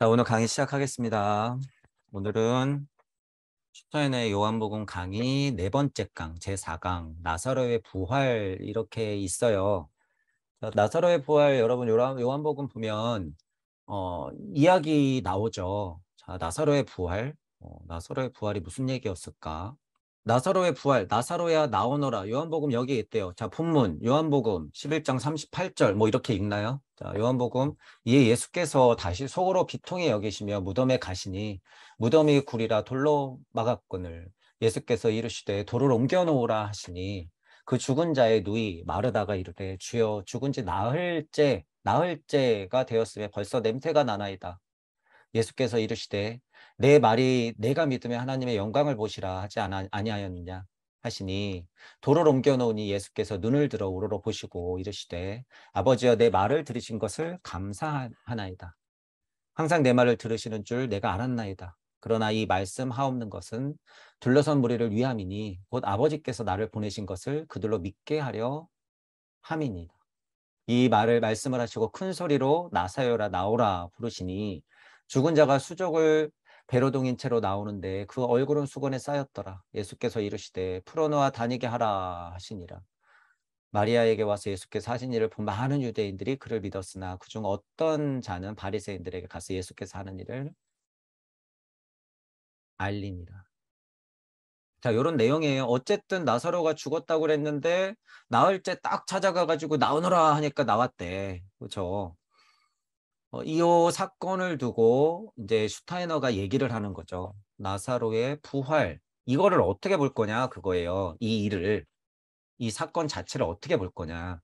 자, 오늘 강의 시작하겠습니다. 오늘은 슈타인의 요한복음 강의 네 번째 강, 제4강, 나사로의 부활 이렇게 있어요. 자, 나사로의 부활 여러분 요한복음 보면 이야기 나오죠. 자, 나사로의 부활. 나사로의 부활이 무슨 얘기였을까? 나사로의 부활, 나사로야 나오너라. 요한복음 여기 있대요. 자, 본문 요한복음 11장 38절 뭐 이렇게 읽나요? 자, 요한복음 이에 예수께서 다시 속으로 비통히 여기시며 무덤에 가시니 무덤이 굴이라 돌로 막았거늘 예수께서 이르시되 돌을 옮겨 놓으라 하시니 그 죽은 자의 누이 마르다가 이르되 주여 죽은 지 나흘째가 되었으며 벌써 냄새가 나나이다. 예수께서 이르시되 내 말이 내가 믿으면 하나님의 영광을 보시라 하지 아니하였느냐 하시니 돌을 옮겨 놓으니 예수께서 눈을 들어 우러러 보시고 이르시되 아버지여 내 말을 들으신 것을 감사하나이다. 항상 내 말을 들으시는 줄 내가 알았나이다. 그러나 이 말씀 하옵는 것은 둘러선 무리를 위함이니 곧 아버지께서 나를 보내신 것을 그들로 믿게 하려 함이니이다. 이 말씀을 하시고 큰 소리로 나사요라 나오라 부르시니 죽은 자가 수족을 배로 동인 채로 나오는데 그 얼굴은 수건에 쌓였더라. 예수께서 이르시되 풀어놓아 다니게 하라 하시니라. 마리아에게 와서 예수께서 하신 일을 본 많은 유대인들이 그를 믿었으나 그중 어떤 자는 바리새인들에게 가서 예수께서 하는 일을 알리니라. 자, 이런 내용이에요. 어쨌든 나사로가 죽었다고 그랬는데 나흘째 딱 찾아가가지고 나오너라 하니까 나왔대. 그렇죠? 이 사건을 두고 이제 슈타이너가 얘기를 하는 거죠. 나사로의 부활. 이거를 어떻게 볼 거냐 그거예요. 이 사건 자체를 어떻게 볼 거냐.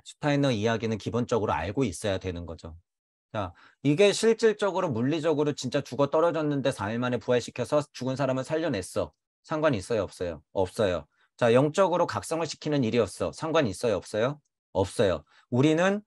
슈타이너 이야기는 기본적으로 알고 있어야 되는 거죠. 자, 이게 실질적으로 물리적으로 진짜 죽어 떨어졌는데 4일 만에 부활시켜서 죽은 사람을 살려냈어. 상관이 있어요, 없어요? 없어요. 자, 영적으로 각성을 시키는 일이었어. 상관이 있어요, 없어요? 없어요. 우리는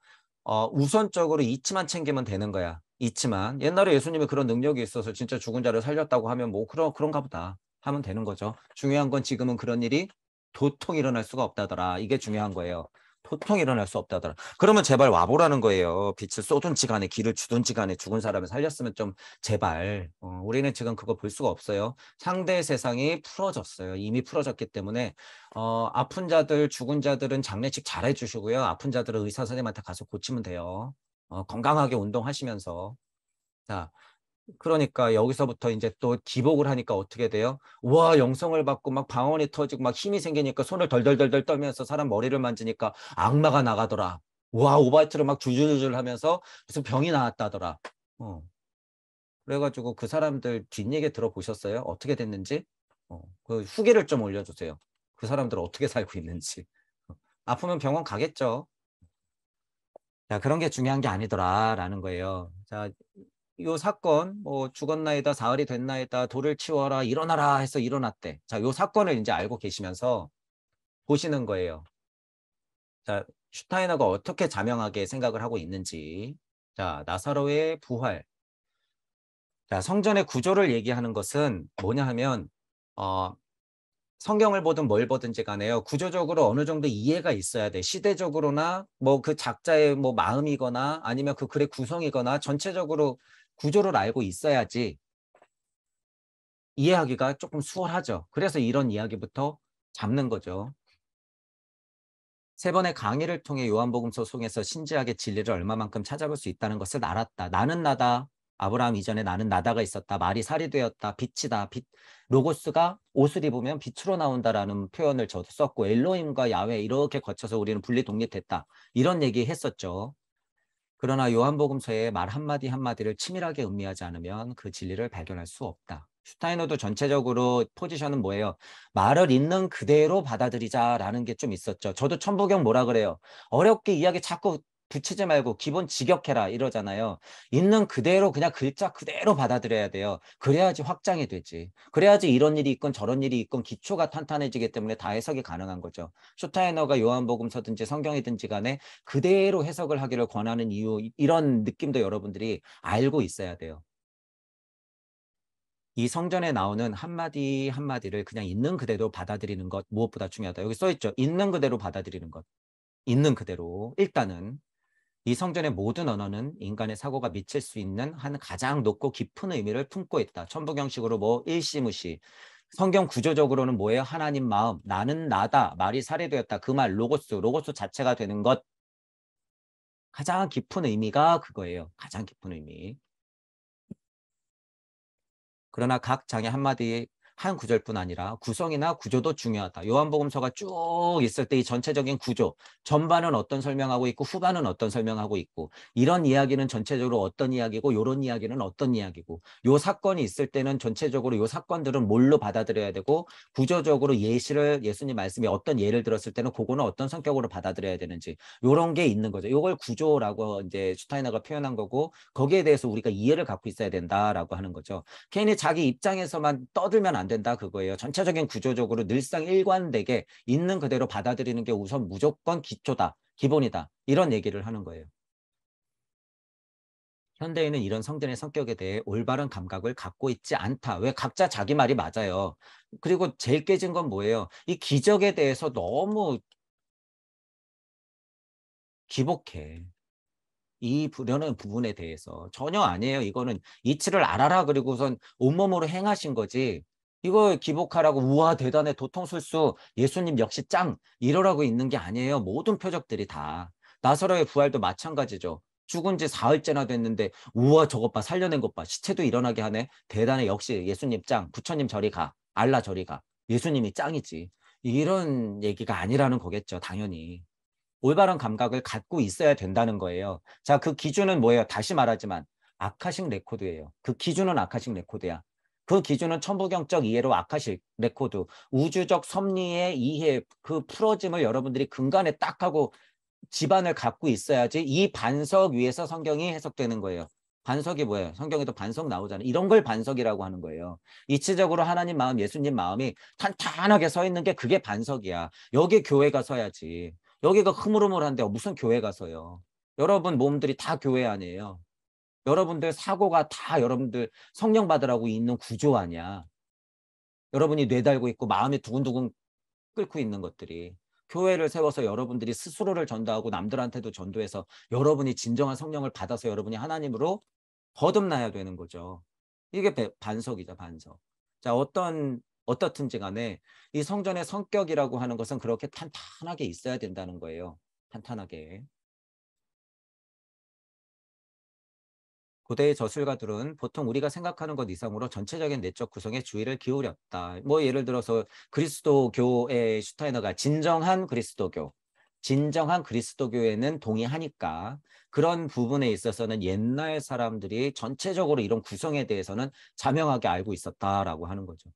우선적으로 이치만 챙기면 되는 거야. 이치만. 옛날에 예수님이 그런 능력이 있어서 진짜 죽은 자를 살렸다고 하면 뭐 그런가 보다 하면 되는 거죠. 중요한 건 지금은 그런 일이 도통 일어날 수가 없다더라. 이게 중요한 거예요. 도통 일어날 수 없다더라. 그러면 제발 와보라는 거예요. 빛을 쏘든지 간에 길을 주든지 간에 죽은 사람을 살렸으면 좀 제발. 우리는 지금 그거 볼 수가 없어요. 상대 세상이 풀어졌어요. 이미 풀어졌기 때문에 아픈 자들, 죽은 자들은 장례식 잘 해주시고요. 아픈 자들은 의사 선생님한테 가서 고치면 돼요. 건강하게 운동하시면서. 자, 그러니까 여기서부터 이제 또 기복을 하니까 어떻게 돼요? 와, 영성을 받고 막 방언이 터지고 막 힘이 생기니까 손을 덜덜덜덜 떨면서 사람 머리를 만지니까 악마가 나가더라. 와, 오바이트를 막 줄줄줄 하면서 무슨 병이 나왔다더라. 어. 그래가지고 그 사람들 뒷얘기 들어보셨어요? 어떻게 됐는지? 그 후기를 좀 올려주세요. 그 사람들 어떻게 살고 있는지. 아프면 병원 가겠죠. 자, 그런 게 중요한 게 아니더라라는 거예요. 자, 요 사건, 뭐, 죽었나이다, 사흘이 됐나이다, 돌을 치워라, 일어나라 해서 일어났대. 자, 요 사건을 이제 알고 계시면서 보시는 거예요. 자, 슈타이너가 어떻게 자명하게 생각을 하고 있는지. 자, 나사로의 부활. 자, 성전의 구조를 얘기하는 것은 뭐냐 하면, 어, 성경을 보든 뭘 보든지 간에요. 구조적으로 어느 정도 이해가 있어야 돼. 시대적으로나 뭐 그 작자의 뭐 마음이거나 아니면 그 글의 구성이거나 전체적으로 구조를 알고 있어야지 이해하기가 조금 수월하죠. 그래서 이런 이야기부터 잡는 거죠. 세 번의 강의를 통해 요한복음서 속에서 신지하게 진리를 얼마만큼 찾아볼 수 있다는 것을 알았다. 나는 나다. 아브라함 이전에 나는 나다가 있었다. 말이 살이 되었다. 빛이다. 로고스가 옷을 입으면 빛으로 나온다라는 표현을 저도 썼고 엘로힘과 야훼 이렇게 거쳐서 우리는 분리 독립됐다. 이런 얘기 했었죠. 그러나 요한복음서의 말 한마디 한마디를 치밀하게 음미하지 않으면 그 진리를 발견할 수 없다. 슈타이너도 전체적으로 포지션은 뭐예요? 말을 있는 그대로 받아들이자라는 게 좀 있었죠. 저도 천부경 뭐라 그래요? 어렵게 이야기 자꾸 붙이지 말고 기본 직역해라 이러잖아요. 있는 그대로 그냥 글자 그대로 받아들여야 돼요. 그래야지 확장이 되지. 그래야지 이런 일이 있건 저런 일이 있건 기초가 탄탄해지기 때문에 다 해석이 가능한 거죠. 슈타이너가 요한복음서든지 성경이든지 간에 그대로 해석을 하기를 권하는 이유 이런 느낌도 여러분들이 알고 있어야 돼요. 이 성전에 나오는 한마디 한마디를 그냥 있는 그대로 받아들이는 것 무엇보다 중요하다. 여기 써 있죠. 있는 그대로 받아들이는 것. 있는 그대로 일단은. 이 성전의 모든 언어는 인간의 사고가 미칠 수 있는 한 가장 높고 깊은 의미를 품고 있다. 천부경식으로 뭐 일시무시. 성경 구조적으로는 뭐예요? 하나님 마음, 나는 나다, 말이 살해되었다. 그 말, 로고스 자체가 되는 것. 가장 깊은 의미가 그거예요. 가장 깊은 의미. 그러나 각 장의 한마디 한 구절뿐 아니라 구성이나 구조도 중요하다. 요한복음서가 쭉 있을 때 이 전체적인 구조, 전반은 어떤 설명하고 있고 후반은 어떤 설명하고 있고 이런 이야기는 전체적으로 어떤 이야기고 이런 이야기는 어떤 이야기고 요 사건이 있을 때는 전체적으로 요 사건들은 뭘로 받아들여야 되고 구조적으로 예수님 말씀이 어떤 예를 들었을 때는 그거는 어떤 성격으로 받아들여야 되는지 요런 게 있는 거죠. 요걸 구조라고 이제 슈타이너가 표현한 거고 거기에 대해서 우리가 이해를 갖고 있어야 된다라고 하는 거죠. 괜히 자기 입장에서만 떠들면 안 된다 그거예요. 전체적인 구조적으로 늘상 일관되게 있는 그대로 받아들이는 게 우선 무조건 기초다. 기본이다. 이런 얘기를 하는 거예요. 현대인은 이런 성전의 성격에 대해 올바른 감각을 갖고 있지 않다. 왜? 각자 자기 말이 맞아요. 그리고 제일 깨진 건 뭐예요? 이 기적에 대해서 너무 기복해. 이 부려는 부분에 대해서 전혀 아니에요. 이거는 이치를 알아라 그리고선 온몸으로 행하신 거지. 이거 기복하라고 우와 대단해 도통술수 예수님 역시 짱 이러라고 있는 게 아니에요. 모든 표적들이 다. 나사로의 부활도 마찬가지죠. 죽은 지 사흘째나 됐는데 우와 저것 봐 살려낸 것 봐. 시체도 일어나게 하네. 대단해 역시 예수님 짱. 부처님 저리 가. 알라 저리 가. 예수님이 짱이지. 이런 얘기가 아니라는 거겠죠. 당연히. 올바른 감각을 갖고 있어야 된다는 거예요. 자, 그 기준은 뭐예요? 다시 말하지만 아카식 레코드예요. 그 기준은 아카식 레코드야. 그 기준은 천부경적 이해로 아카식 레코드, 우주적 섭리의 이해, 그 풀어짐을 여러분들이 근간에 딱 하고 지반을 갖고 있어야지 이 반석 위에서 성경이 해석되는 거예요. 반석이 뭐예요? 성경에도 반석 나오잖아요. 이런 걸 반석이라고 하는 거예요. 이치적으로 하나님 마음, 예수님 마음이 탄탄하게 서 있는 게 그게 반석이야. 여기 교회가 서야지. 여기가 흐물흐물한데 무슨 교회가 서요. 여러분 몸들이 다 교회 아니에요. 여러분들 사고가 다 여러분들 성령 받으라고 있는 구조 아니야. 여러분이 뇌달고 있고 마음이 두근두근 끓고 있는 것들이 교회를 세워서 여러분들이 스스로를 전도하고 남들한테도 전도해서 여러분이 진정한 성령을 받아서 여러분이 하나님으로 거듭나야 되는 거죠. 이게 반석이죠, 반석. 자, 어떻든지 간에 이 성전의 성격이라고 하는 것은 그렇게 탄탄하게 있어야 된다는 거예요. 탄탄하게. 고대의 저술가들은 보통 우리가 생각하는 것 이상으로 전체적인 내적 구성에 주의를 기울였다. 뭐 예를 들어서 그리스도교의 슈타이너가 진정한 그리스도교에는 동의하니까 그런 부분에 있어서는 옛날 사람들이 전체적으로 이런 구성에 대해서는 자명하게 알고 있었다라고 하는 거죠.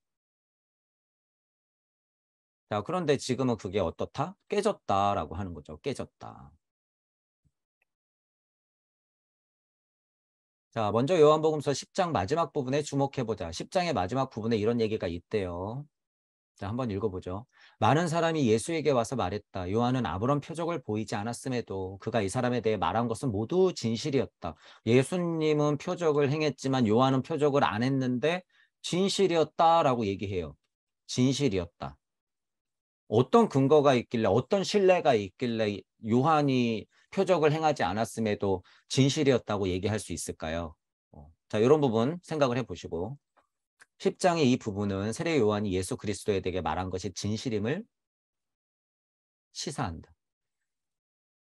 자, 그런데 지금은 그게 어떻다? 깨졌다라고 하는 거죠. 깨졌다. 자, 먼저 요한복음서 10장 마지막 부분에 주목해보자. 10장의 마지막 부분에 이런 얘기가 있대요. 자, 한번 읽어보죠. 많은 사람이 예수에게 와서 말했다. 요한은 아무런 표적을 보이지 않았음에도 그가 이 사람에 대해 말한 것은 모두 진실이었다. 예수님은 표적을 행했지만 요한은 표적을 안 했는데 진실이었다라고 얘기해요. 진실이었다. 어떤 근거가 있길래 어떤 신뢰가 있길래 요한이 표적을 행하지 않았음에도 진실이었다고 얘기할 수 있을까요? 자, 이런 부분 생각을 해보시고 10장의 이 부분은 세례 요한이 예수 그리스도에 대해 말한 것이 진실임을 시사한다.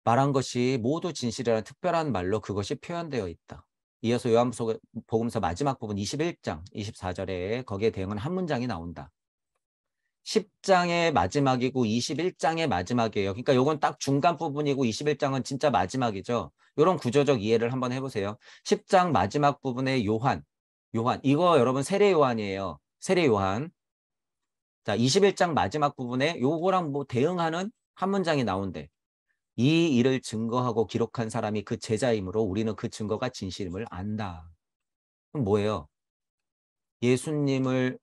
말한 것이 모두 진실이라는 특별한 말로 그것이 표현되어 있다. 이어서 요한복음서 마지막 부분 21장 24절에 거기에 대응한 한 문장이 나온다. 10장의 마지막이고 21장의 마지막이에요. 그러니까 요건 딱 중간 부분이고 21장은 진짜 마지막이죠. 이런 구조적 이해를 한번 해보세요. 10장 마지막 부분에 요한 이거 여러분 세례 요한이에요. 세례 요한. 자, 21장 마지막 부분에 요거랑 뭐 대응하는 한 문장이 나온대. 이 일을 증거하고 기록한 사람이 그 제자이므로 우리는 그 증거가 진실임을 안다. 그럼 뭐예요? 예수님을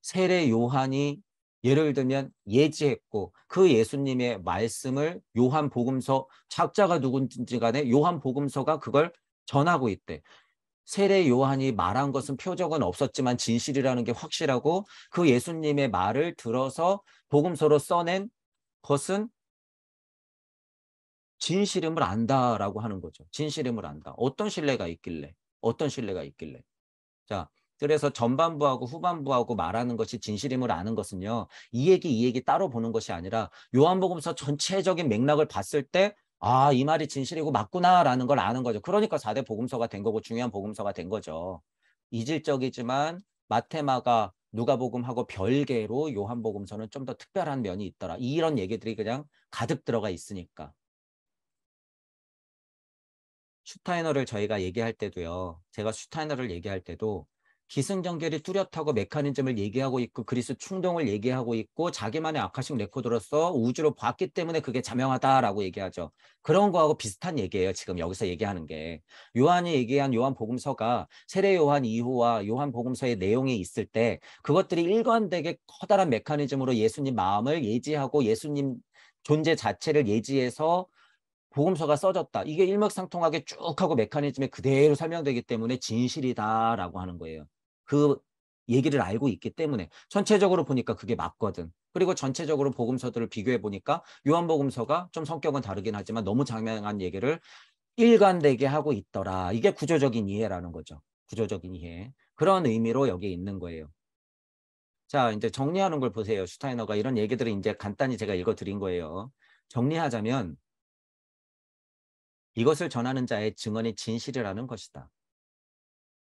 세례 요한이 예를 들면 예지했고 그 예수님의 말씀을 요한 복음서 작자가 누군지 간에 요한 복음서가 그걸 전하고 있대. 세례 요한이 말한 것은 표적은 없었지만 진실이라는 게 확실하고 그 예수님의 말을 들어서 복음서로 써낸 것은 진실임을 안다라고 하는 거죠. 진실임을 안다. 어떤 신뢰가 있길래? 어떤 신뢰가 있길래? 자, 그래서 전반부하고 후반부하고 말하는 것이 진실임을 아는 것은요. 이 얘기 따로 보는 것이 아니라 요한복음서 전체적인 맥락을 봤을 때 아, 이 말이 진실이고 맞구나라는 걸 아는 거죠. 그러니까 4대 복음서가 된 거고 중요한 복음서가 된 거죠. 이질적이지만 마테마가 누가복음하고 별개로 요한복음서는 좀 더 특별한 면이 있더라. 이런 얘기들이 그냥 가득 들어가 있으니까. 슈타이너를 저희가 얘기할 때도요. 제가 슈타이너를 얘기할 때도 기승전결이 뚜렷하고 메커니즘을 얘기하고 있고 그리스 충동을 얘기하고 있고 자기만의 아카식 레코드로서 우주로 봤기 때문에 그게 자명하다라고 얘기하죠. 그런 거하고 비슷한 얘기예요. 지금 여기서 얘기하는 게. 요한이 얘기한 요한복음서가 세례 요한 2호와 요한복음서의 내용이 있을 때 그것들이 일관되게 커다란 메커니즘으로 예수님 마음을 예지하고 예수님 존재 자체를 예지해서 복음서가 써졌다. 이게 일맥상통하게 쭉 하고 메커니즘에 그대로 설명되기 때문에 진실이다라고 하는 거예요. 그 얘기를 알고 있기 때문에 전체적으로 보니까 그게 맞거든. 그리고 전체적으로 복음서들을 비교해 보니까 요한복음서가 좀 성격은 다르긴 하지만 너무 장명한 얘기를 일관되게 하고 있더라. 이게 구조적인 이해라는 거죠. 구조적인 이해. 그런 의미로 여기에 있는 거예요. 자, 이제 정리하는 걸 보세요. 슈타이너가 이런 얘기들을 이제 간단히 제가 읽어드린 거예요. 정리하자면 이것을 전하는 자의 증언이 진실이라는 것이다.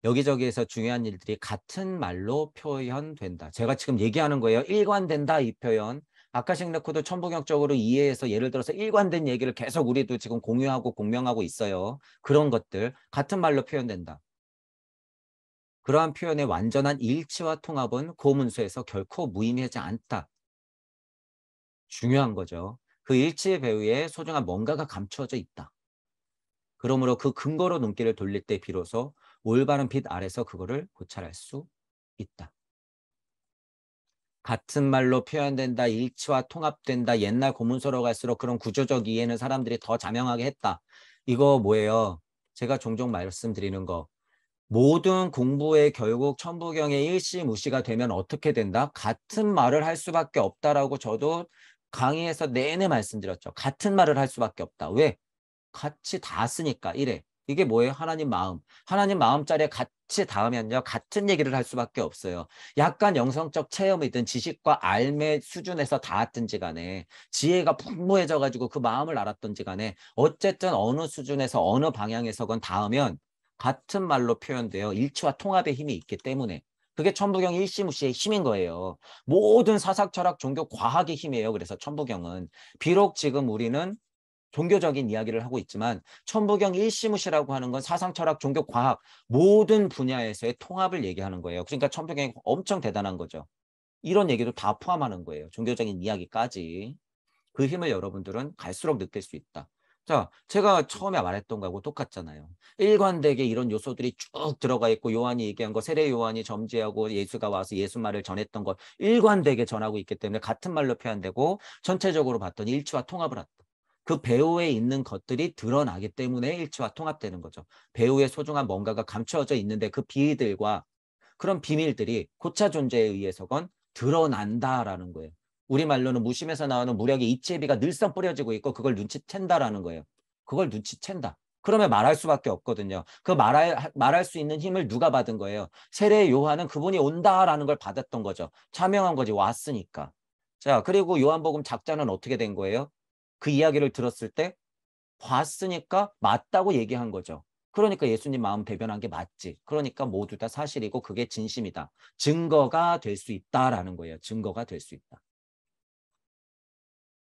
여기저기에서 중요한 일들이 같은 말로 표현된다. 제가 지금 얘기하는 거예요. 일관된다 이 표현. 아카식 레코드 천부경적으로 이해해서 예를 들어서 일관된 얘기를 계속 우리도 지금 공유하고 공명하고 있어요. 그런 것들 같은 말로 표현된다. 그러한 표현의 완전한 일치와 통합은 고문서에서 결코 무의미하지 않다. 중요한 거죠. 그 일치의 배후에 소중한 뭔가가 감추어져 있다. 그러므로 그 근거로 눈길을 돌릴 때 비로소 올바른 빛 아래서 그거를 고찰할 수 있다. 같은 말로 표현된다, 일치와 통합된다, 옛날 고문서로 갈수록 그런 구조적 이해는 사람들이 더 자명하게 했다. 이거 뭐예요? 제가 종종 말씀드리는 거. 모든 공부에 결국 천부경의 일시무시가 되면 어떻게 된다? 같은 말을 할 수밖에 없다라고 저도 강의에서 내내 말씀드렸죠. 같은 말을 할 수밖에 없다. 왜? 같이 다 쓰니까 이래. 이게 뭐예요? 하나님 마음. 하나님 마음자리에 같이 닿으면요. 같은 얘기를 할 수밖에 없어요. 약간 영성적 체험이든 지식과 알매 수준에서 닿았든지 간에 지혜가 풍부해져 가지고 그 마음을 알았든지 간에 어쨌든 어느 수준에서 어느 방향에서건 닿으면 같은 말로 표현돼요. 일치와 통합의 힘이 있기 때문에. 그게 천부경 일시무시의 힘인 거예요. 모든 사상, 철학, 종교, 과학의 힘이에요. 그래서 천부경은. 비록 지금 우리는 종교적인 이야기를 하고 있지만 천부경 일시무시라고 하는 건 사상, 철학, 종교, 과학 모든 분야에서의 통합을 얘기하는 거예요. 그러니까 천부경이 엄청 대단한 거죠. 이런 얘기도 다 포함하는 거예요. 종교적인 이야기까지. 그 힘을 여러분들은 갈수록 느낄 수 있다. 자, 제가 처음에 말했던 거하고 똑같잖아요. 일관되게 이런 요소들이 쭉 들어가 있고 요한이 얘기한 거 세례 요한이 점지하고 예수가 와서 예수 말을 전했던 것 일관되게 전하고 있기 때문에 같은 말로 표현되고 전체적으로 봤더니 일치와 통합을 한다. 그 배후에 있는 것들이 드러나기 때문에 일치와 통합되는 거죠. 배후에 소중한 뭔가가 감추어져 있는데 그 비밀들과 그런 비밀들이 고차 존재에 의해서건 드러난다라는 거예요. 우리말로는 무심에서 나오는 무력의 이치비가 늘상 뿌려지고 있고 그걸 눈치챈다라는 거예요. 그걸 눈치챈다. 그러면 말할 수밖에 없거든요. 그 말할 수 있는 힘을 누가 받은 거예요? 세례 요한은 그분이 온다라는 걸 받았던 거죠. 차명한 거지 왔으니까. 자, 그리고 요한복음 작자는 어떻게 된 거예요? 그 이야기를 들었을 때 봤으니까 맞다고 얘기한 거죠. 그러니까 예수님 마음 대변한 게 맞지. 그러니까 모두 다 사실이고 그게 진심이다. 증거가 될 수 있다라는 거예요. 증거가 될 수 있다.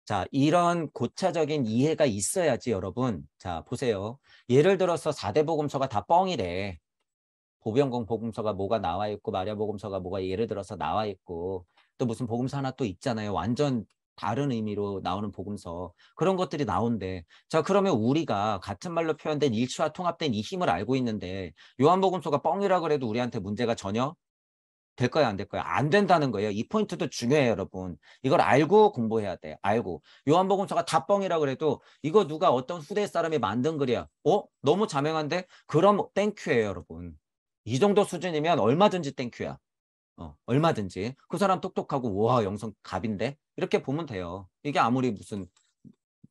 자, 이런 고차적인 이해가 있어야지 여러분. 자, 보세요. 예를 들어서 4대 복음서가 다 뻥이래. 보병공 복음서가 뭐가 나와 있고 마리아 복음서가 뭐가 예를 들어서 나와 있고 또 무슨 복음서 하나 또 있잖아요. 완전 다른 의미로 나오는 복음서. 그런 것들이 나온대. 자, 그러면 우리가 같은 말로 표현된 일치와 통합된 이 힘을 알고 있는데 요한복음서가 뻥이라 그래도 우리한테 문제가 전혀 될 거야, 안 될 거야? 안 된다는 거예요. 이 포인트도 중요해요, 여러분. 이걸 알고 공부해야 돼. 알고. 요한복음서가 다 뻥이라 그래도 이거 누가 어떤 후대 사람이 만든 글이야. 너무 자명한데? 그럼 땡큐예요, 여러분. 이 정도 수준이면 얼마든지 땡큐야. 얼마든지. 그 사람 똑똑하고 와, 영성 갑인데? 이렇게 보면 돼요. 이게 아무리 무슨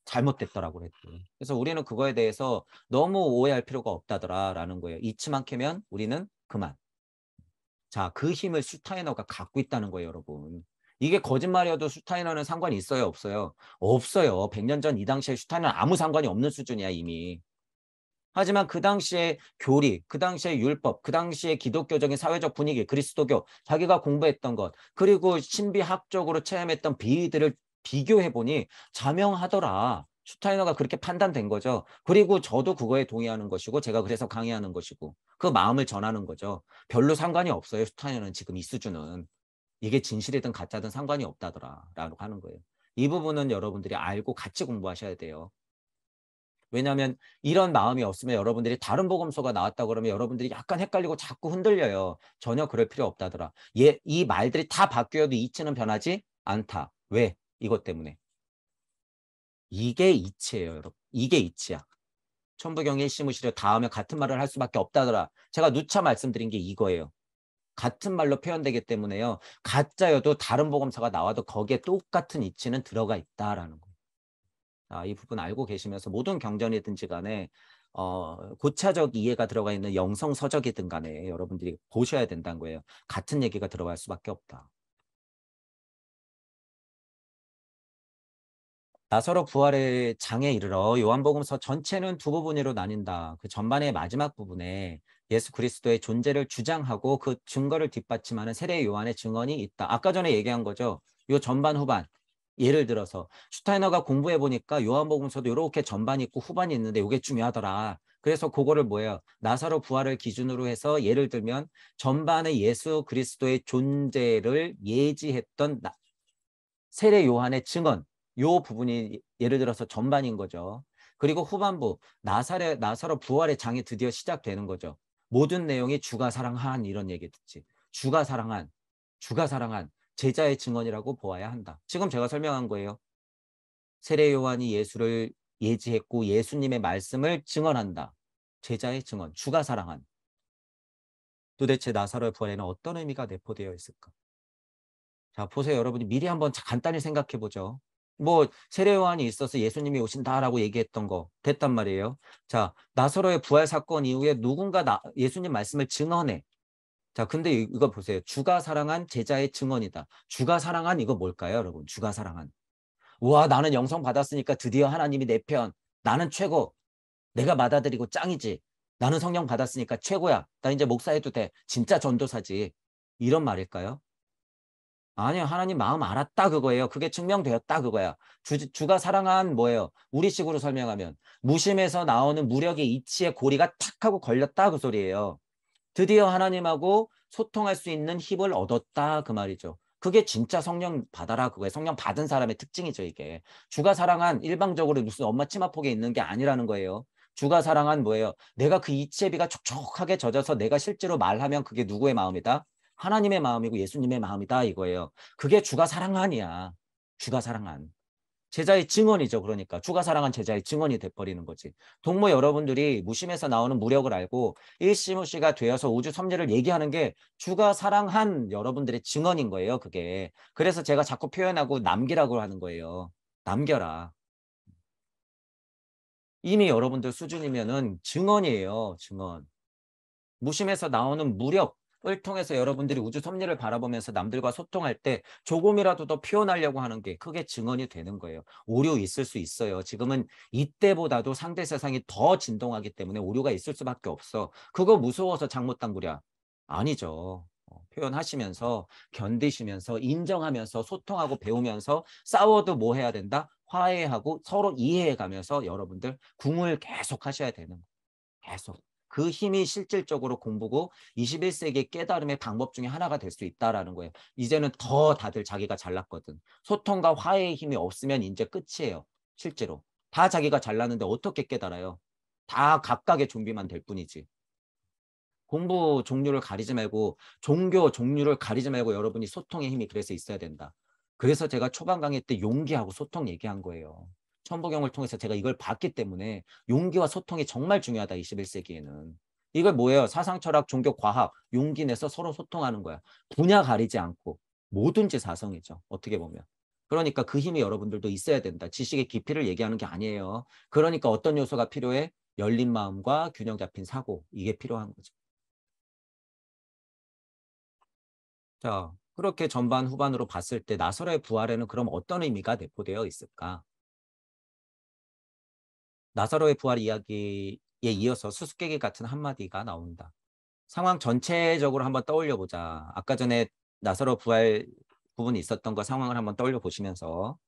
잘못됐더라고 그랬더니. 그래서 우리는 그거에 대해서 너무 오해할 필요가 없다더라라는 거예요. 이치만 캐면 우리는 그만. 자, 그 힘을 슈타이너가 갖고 있다는 거예요, 여러분. 이게 거짓말이어도 슈타이너는 상관이 있어요, 없어요? 없어요. 100년 전 이 당시에 슈타이너는 아무 상관이 없는 수준이야, 이미. 하지만 그 당시에 교리, 그 당시에 율법, 그 당시에 기독교적인 사회적 분위기, 그리스도교, 자기가 공부했던 것, 그리고 신비학적으로 체험했던 비의들을 비교해보니 자명하더라. 슈타이너가 그렇게 판단된 거죠. 그리고 저도 그거에 동의하는 것이고 제가 그래서 강의하는 것이고 그 마음을 전하는 거죠. 별로 상관이 없어요. 슈타이너는 지금 이 수준은. 이게 진실이든 가짜든 상관이 없다더라라고 하는 거예요. 이 부분은 여러분들이 알고 같이 공부하셔야 돼요. 왜냐하면 이런 마음이 없으면 여러분들이 다른 복음서가 나왔다 그러면 여러분들이 약간 헷갈리고 자꾸 흔들려요. 전혀 그럴 필요 없다더라. 이 말들이 다 바뀌어도 이치는 변하지 않다. 왜? 이것 때문에. 이게 이치예요, 여러분. 이게 이치야. 천부경 일시무시려 다음에 같은 말을 할 수밖에 없다더라. 제가 누차 말씀드린 게 이거예요. 같은 말로 표현되기 때문에요. 가짜여도 다른 복음서가 나와도 거기에 똑같은 이치는 들어가 있다라는 거예요. 이 부분 알고 계시면서 모든 경전이든지 간에 고차적 이해가 들어가 있는 영성 서적이든 간에 여러분들이 보셔야 된다는 거예요. 같은 얘기가 들어갈 수밖에 없다. 나사로 부활의 장에 이르러 요한복음서 전체는 두 부분으로 나뉜다. 그 전반의 마지막 부분에 예수 그리스도의 존재를 주장하고 그 증거를 뒷받침하는 세례 요한의 증언이 있다. 아까 전에 얘기한 거죠. 요 전반 후반. 예를 들어서 슈타이너가 공부해 보니까 요한복음서도 이렇게 전반이 있고 후반이 있는데 이게 중요하더라. 그래서 그거를 뭐예요? 나사로 부활을 기준으로 해서 예를 들면 전반의 예수 그리스도의 존재를 예지했던 세례 요한의 증언 요 부분이 예를 들어서 전반인 거죠. 그리고 후반부 나사로 부활의 장이 드디어 시작되는 거죠. 모든 내용이 주가 사랑한 이런 얘기 듣지. 주가 사랑한 제자의 증언이라고 보아야 한다. 지금 제가 설명한 거예요. 세례 요한이 예수를 예지했고 예수님의 말씀을 증언한다. 제자의 증언, 주가 사랑한. 도대체 나사로의 부활에는 어떤 의미가 내포되어 있을까? 자, 보세요. 여러분이 미리 한번 간단히 생각해 보죠. 뭐 세례 요한이 있어서 예수님이 오신다라고 얘기했던 거 됐단 말이에요. 자, 나사로의 부활 사건 이후에 누군가 예수님 말씀을 증언해. 자, 근데 이거 보세요. 주가 사랑한 제자의 증언이다. 주가 사랑한 이거 뭘까요, 여러분? 주가 사랑한. 우와, 나는 영성 받았으니까 드디어 하나님이 내 편. 나는 최고. 내가 받아들이고 짱이지. 나는 성령 받았으니까 최고야. 나 이제 목사해도 돼. 진짜 전도사지. 이런 말일까요? 아니요. 하나님 마음 알았다 그거예요. 그게 증명되었다 그거야. 주가 사랑한 뭐예요? 우리식으로 설명하면 무심에서 나오는 무력의 이치의 고리가 탁 하고 걸렸다 그 소리예요. 드디어 하나님하고 소통할 수 있는 힘을 얻었다 그 말이죠. 그게 진짜 성령 받아라 그거예요. 성령 받은 사람의 특징이죠 이게. 주가 사랑한 일방적으로 무슨 엄마 치마폭에 있는 게 아니라는 거예요. 주가 사랑한 뭐예요? 내가 그 이치의 비가 촉촉하게 젖어서 내가 실제로 말하면 그게 누구의 마음이다? 하나님의 마음이고 예수님의 마음이다 이거예요. 그게 주가 사랑한이야. 주가 사랑한. 제자의 증언이죠. 그러니까 주가 사랑한 제자의 증언이 돼버리는 거지. 동무 여러분들이 무심에서 나오는 무력을 알고 일시무시가 되어서 우주 섭리를 얘기하는 게 주가 사랑한 여러분들의 증언인 거예요. 그게. 그래서 제가 자꾸 표현하고 남기라고 하는 거예요. 남겨라. 이미 여러분들 수준이면은 증언이에요. 증언. 무심에서 나오는 무력을 통해서 여러분들이 우주 섭리를 바라보면서 남들과 소통할 때 조금이라도 더 표현하려고 하는 게 크게 증언이 되는 거예요. 오류 있을 수 있어요. 지금은 이때보다도 상대 세상이 더 진동하기 때문에 오류가 있을 수밖에 없어. 그거 무서워서 장못당부랴? 아니죠. 표현하시면서 견디시면서 인정하면서 소통하고 배우면서 싸워도 뭐 해야 된다? 화해하고 서로 이해해 가면서 여러분들 궁을 계속 하셔야 되는 거예요. 계속. 그 힘이 실질적으로 공부고 21세기의 깨달음의 방법 중에 하나가 될 수 있다라는 거예요. 이제는 더 다들 자기가 잘났거든. 소통과 화해의 힘이 없으면 이제 끝이에요. 실제로. 다 자기가 잘났는데 어떻게 깨달아요? 다 각각의 좀비만 될 뿐이지. 공부 종류를 가리지 말고 종교 종류를 가리지 말고 여러분이 소통의 힘이 그래서 있어야 된다. 그래서 제가 초반 강의 때 용기하고 소통 얘기한 거예요. 천부경을 통해서 제가 이걸 봤기 때문에 용기와 소통이 정말 중요하다. 21세기에는. 이걸 뭐예요? 사상, 철학, 종교, 과학, 용기 내서 서로 소통하는 거야. 분야 가리지 않고 뭐든지 사성이죠. 어떻게 보면. 그러니까 그 힘이 여러분들도 있어야 된다. 지식의 깊이를 얘기하는 게 아니에요. 그러니까 어떤 요소가 필요해? 열린 마음과 균형 잡힌 사고. 이게 필요한 거죠. 자, 그렇게 전반 후반으로 봤을 때 나사로의 부활에는 그럼 어떤 의미가 내포되어 있을까? 나사로의 부활 이야기에 이어서 수수께끼 같은 한마디가 나온다. 상황 전체적으로 한번 떠올려 보자. 아까 전에 나사로 부활 부분이 있었던 거 상황을 한번 떠올려 보시면서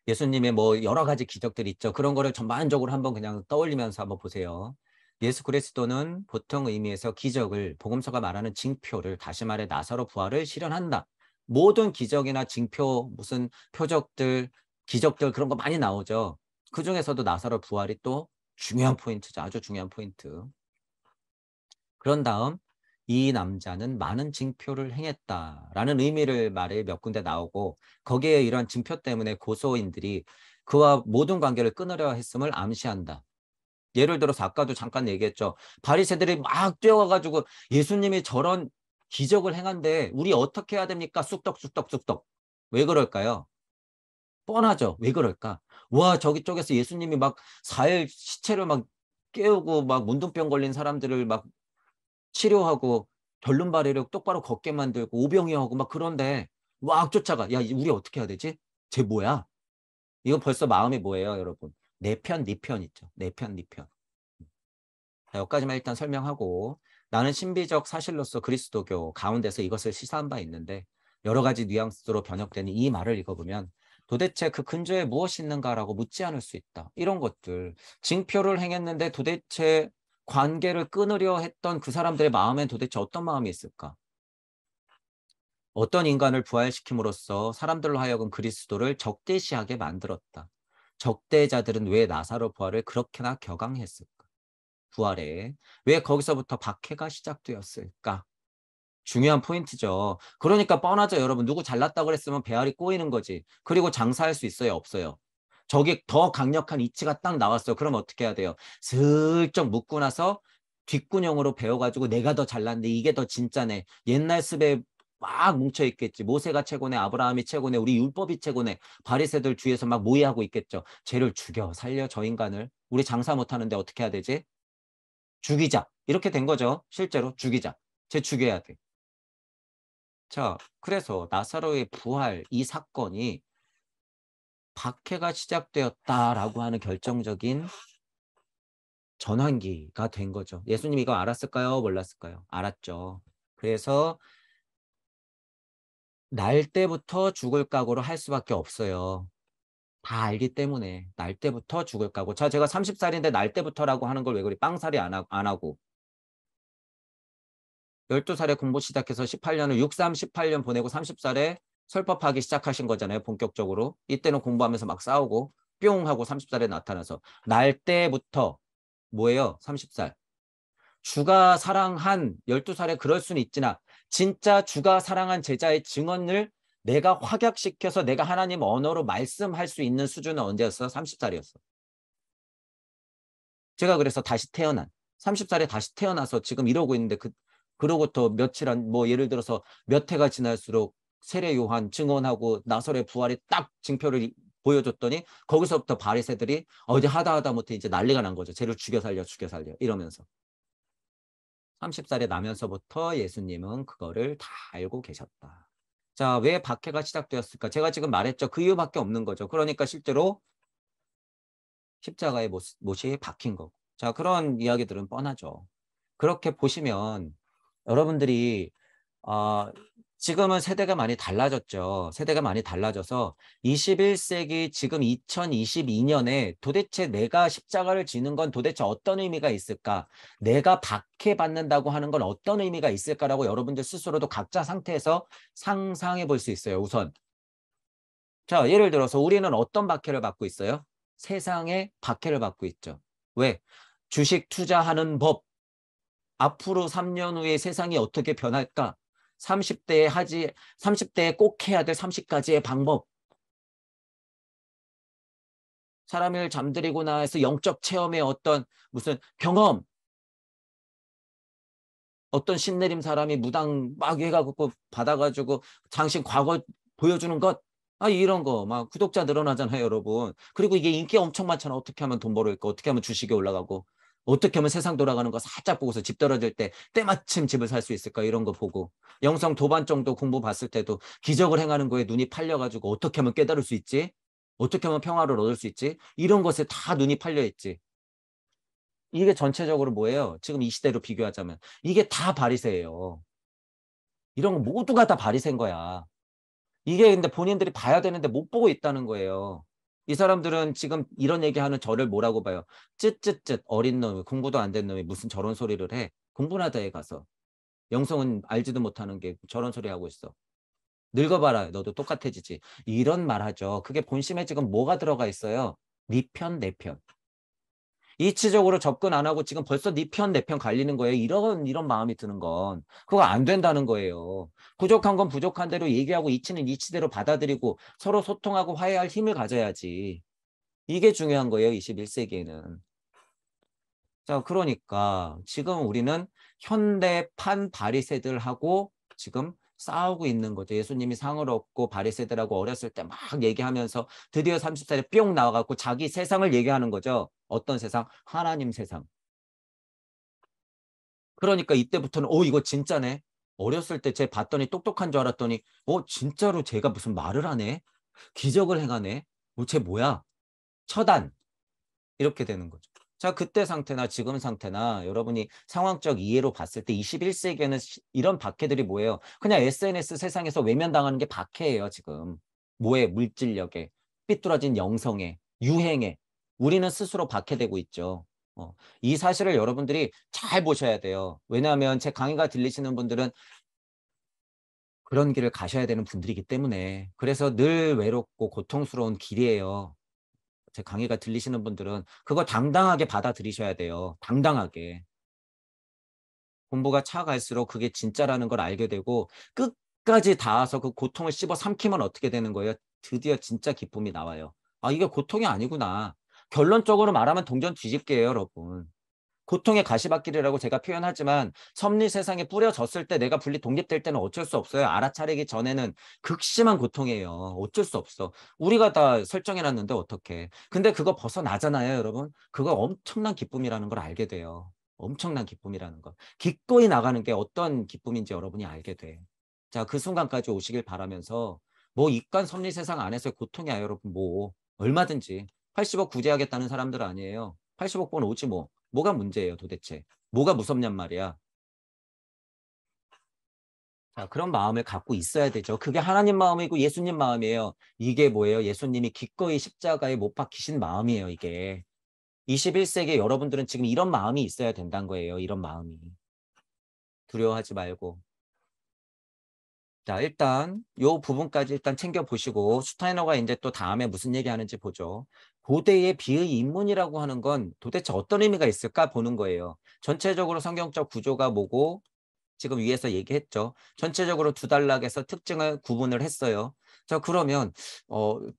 예수님의 뭐 여러 가지 기적들이 있죠. 그런 거를 전반적으로 한번 그냥 떠올리면서 한번 보세요. 예수 그리스도는 보통 의미에서 기적을 복음서가 말하는 징표를 다시 말해 나사로 부활을 실현한다. 모든 기적이나 징표 무슨 표적들 기적들 그런 거 많이 나오죠. 그중에서도 나사로 부활이 또 중요한 포인트죠. 아주 중요한 포인트. 그런 다음 이 남자는 많은 징표를 행했다라는 의미를 말에 몇 군데 나오고 거기에 이러한 징표 때문에 고소인들이 그와 모든 관계를 끊으려 했음을 암시한다. 예를 들어서 아까도 잠깐 얘기했죠. 바리새들이 막 뛰어가가지고 예수님이 저런 기적을 행한데 우리 어떻게 해야 됩니까? 쑥떡쑥떡쑥떡. 왜 그럴까요? 뻔하죠. 왜 그럴까? 와, 저기 쪽에서 예수님이 막 4일 시체를 막 깨우고 막 문둥병 걸린 사람들을 막 치료하고 결론 발휘력 똑바로 걷게 만들고 오병이어하고 막 그런데 막 쫓아가. 야, 우리 어떻게 해야 되지? 쟤 뭐야? 이거 벌써 마음이 뭐예요, 여러분? 내 편, 네 편 있죠. 내 편, 네 편. 자, 여기까지만 일단 설명하고 나는 신비적 사실로서 그리스도교 가운데서 이것을 시사한 바 있는데 여러 가지 뉘앙스로 번역되는 이 말을 읽어보면 도대체 그 근저에 무엇이 있는가라고 묻지 않을 수 있다. 이런 것들. 징표를 행했는데 도대체 관계를 끊으려 했던 그 사람들의 마음엔 도대체 어떤 마음이 있을까? 어떤 인간을 부활시킴으로써 사람들로 하여금 그리스도를 적대시하게 만들었다. 적대자들은 왜 나사로 부활을 그렇게나 격앙했을까? 부활에 왜 거기서부터 박해가 시작되었을까? 중요한 포인트죠. 그러니까 뻔하죠, 여러분. 누구 잘났다고 그랬으면 배알이 꼬이는 거지. 그리고 장사할 수 있어요, 없어요? 저기 더 강력한 이치가 딱 나왔어요. 그럼 어떻게 해야 돼요? 슬쩍 묶고 나서 뒷구녕으로 배워가지고 내가 더 잘났는데 이게 더 진짜네. 옛날 습에 막 뭉쳐 있겠지. 모세가 최고네, 아브라함이 최고네, 우리 율법이 최고네. 바리새들 주위에서 막 모의하고 있겠죠. 쟤를 죽여, 살려, 저 인간을. 우리 장사 못하는데 어떻게 해야 되지? 죽이자. 이렇게 된 거죠. 실제로 죽이자. 쟤 죽여야 돼. 자, 그래서 나사로의 부활 이 사건이 박해가 시작되었다라고 하는 결정적인 전환기가 된 거죠. 예수님 이거 알았을까요? 몰랐을까요? 알았죠. 그래서 날 때부터 죽을 각오를 할 수밖에 없어요. 다 알기 때문에 날 때부터 죽을 각오. 자, 제가 30살인데 날 때부터라고 하는 걸 왜 그리 빵살이 안 하고 12살에 공부 시작해서 18년을 63, 18년 보내고 30살에 설법하기 시작하신 거잖아요. 본격적으로. 이때는 공부하면서 막 싸우고 뿅 하고 30살에 나타나서 날 때부터 뭐예요? 30살. 주가 사랑한 12살에 그럴 수는 있지나 진짜 주가 사랑한 제자의 증언을 내가 확약시켜서 내가 하나님 언어로 말씀할 수 있는 수준은 언제였어? 30살이었어. 제가 그래서 다시 태어난 30살에 다시 태어나서 지금 이러고 있는데 그로부터 며칠 뭐 예를 들어서 몇 해가 지날수록 세례 요한 증언하고 나설의 부활이 딱 징표를 보여줬더니 거기서부터 바리새들이 어디 하다 못해 이제 난리가 난 거죠. 쟤를 죽여 살려 이러면서 30살에 나면서부터 예수님은 그거를 다 알고 계셨다. 자, 왜 박해가 시작되었을까? 제가 지금 말했죠. 그 이유밖에 없는 거죠. 그러니까 실제로 십자가에 못이 박힌 거고. 자, 그런 이야기들은 뻔하죠. 그렇게 보시면 여러분들이 어, 지금은 세대가 많이 달라졌죠. 세대가 많이 달라져서 21세기 지금 2022년에 도대체 내가 십자가를 지는 건 도대체 어떤 의미가 있을까? 내가 박해받는다고 하는 건 어떤 의미가 있을까라고 여러분들 스스로도 각자 상태에서 상상해 볼 수 있어요. 우선. 자, 예를 들어서 우리는 어떤 박해를 받고 있어요? 세상의 박해를 받고 있죠. 왜? 주식 투자하는 법, 앞으로 3년 후에 세상이 어떻게 변할까? 30대에 꼭 해야 될 30가지의 방법. 사람을 잠들이고나 해서 영적 체험의 어떤 무슨 경험, 어떤 신내림 사람이 무당 막 해가지고 받아가지고 당신 과거 보여주는 것, 이런 거 막 구독자 늘어나잖아요, 여러분. 그리고 이게 인기가 엄청 많잖아. 어떻게 하면 돈 벌어올까? 어떻게 하면 주식이 올라가고, 어떻게 하면 세상 돌아가는 거 살짝 보고서 집 떨어질 때 때마침 집을 살 수 있을까? 이런 거 보고. 영성 도반 정도 공부 봤을 때도 기적을 행하는 거에 눈이 팔려가지고 어떻게 하면 깨달을 수 있지? 어떻게 하면 평화를 얻을 수 있지? 이런 것에 다 눈이 팔려 있지. 이게 전체적으로 뭐예요? 지금 이 시대로 비교하자면. 이게 다 바리새예요. 이런 거 모두가 다 바리새인 거야. 이게 근데 본인들이 봐야 되는데 못 보고 있다는 거예요. 이 사람들은 지금 이런 얘기하는 저를 뭐라고 봐요? 쯧쯧쯧 어린 놈이 공부도 안 된 놈이 무슨 저런 소리를 해. 공부나 다 해 가서. 영성은 알지도 못하는 게 저런 소리 하고 있어. 늙어봐라. 너도 똑같아지지. 이런 말 하죠. 그게 본심에 지금 뭐가 들어가 있어요? 네 편, 내 편. 이치적으로 접근 안 하고 지금 벌써 네 편, 내 편 갈리는 거예요. 이런 마음이 드는 건. 그거 안 된다는 거예요. 부족한 건 부족한 대로 얘기하고 이치는 이치대로 받아들이고 서로 소통하고 화해할 힘을 가져야지. 이게 중요한 거예요. 21세기에는. 자, 그러니까 지금 우리는 현대판 바리새들하고 지금 싸우고 있는 거죠. 예수님이 상을 얻고 바리새들하고 어렸을 때 막 얘기하면서 드디어 30살에 뿅 나와갖고 자기 세상을 얘기하는 거죠. 어떤 세상? 하나님 세상. 그러니까 이때부터는 이거 진짜네. 어렸을 때 쟤 봤더니 똑똑한 줄 알았더니 진짜로 쟤가 무슨 말을 하네. 기적을 행하네. 쟤 뭐야? 처단. 이렇게 되는 거죠. 자, 그때 상태나 지금 상태나 여러분이 상황적 이해로 봤을 때 21세기에는 이런 박해들이 뭐예요? 그냥 SNS 세상에서 외면당하는 게 박해예요, 지금. 뭐에? 물질력에, 삐뚤어진 영성에, 유행에. 우리는 스스로 박해되고 있죠. 이 사실을 여러분들이 잘 보셔야 돼요. 왜냐하면 제 강의가 들리시는 분들은 그런 길을 가셔야 되는 분들이기 때문에. 그래서 늘 외롭고 고통스러운 길이에요. 제 강의가 들리시는 분들은 그거 당당하게 받아들이셔야 돼요. 당당하게. 공부가 차갈수록 그게 진짜라는 걸 알게 되고 끝까지 닿아서 그 고통을 씹어 삼키면 어떻게 되는 거예요? 드디어 진짜 기쁨이 나와요. 이게 고통이 아니구나. 결론적으로 말하면 동전 뒤집기예요, 여러분. 고통의 가시밭길이라고 제가 표현하지만 섭리 세상에 뿌려졌을 때 내가 분리 독립될 때는 어쩔 수 없어요. 알아차리기 전에는 극심한 고통이에요. 어쩔 수 없어. 우리가 다 설정해놨는데 어떡해. 근데 그거 벗어나잖아요, 여러분. 그거 엄청난 기쁨이라는 걸 알게 돼요. 엄청난 기쁨이라는 거. 기꺼이 나가는 게 어떤 기쁨인지 여러분이 알게 돼. 자, 그 순간까지 오시길 바라면서 뭐 이관 섭리 세상 안에서의 고통이야, 여러분. 뭐 얼마든지 80억 구제하겠다는 사람들 아니에요. 80억 번 오지 뭐. 뭐가 문제예요, 도대체? 뭐가 무섭냔 말이야. 자, 그런 마음을 갖고 있어야 되죠. 그게 하나님 마음이고 예수님 마음이에요. 이게 뭐예요? 예수님이 기꺼이 십자가에 못 박히신 마음이에요, 이게. 21세기에 여러분들은 지금 이런 마음이 있어야 된다는 거예요. 이런 마음이. 두려워하지 말고. 자, 일단 요 부분까지 일단 챙겨보시고 슈타이너가 이제 또 다음에 무슨 얘기하는지 보죠. 고대의 비의 인문이라고 하는 건 도대체 어떤 의미가 있을까 보는 거예요. 전체적으로 성경적 구조가 뭐고 지금 위에서 얘기했죠. 전체적으로 두 단락에서 특징을 구분을 했어요. 자, 그러면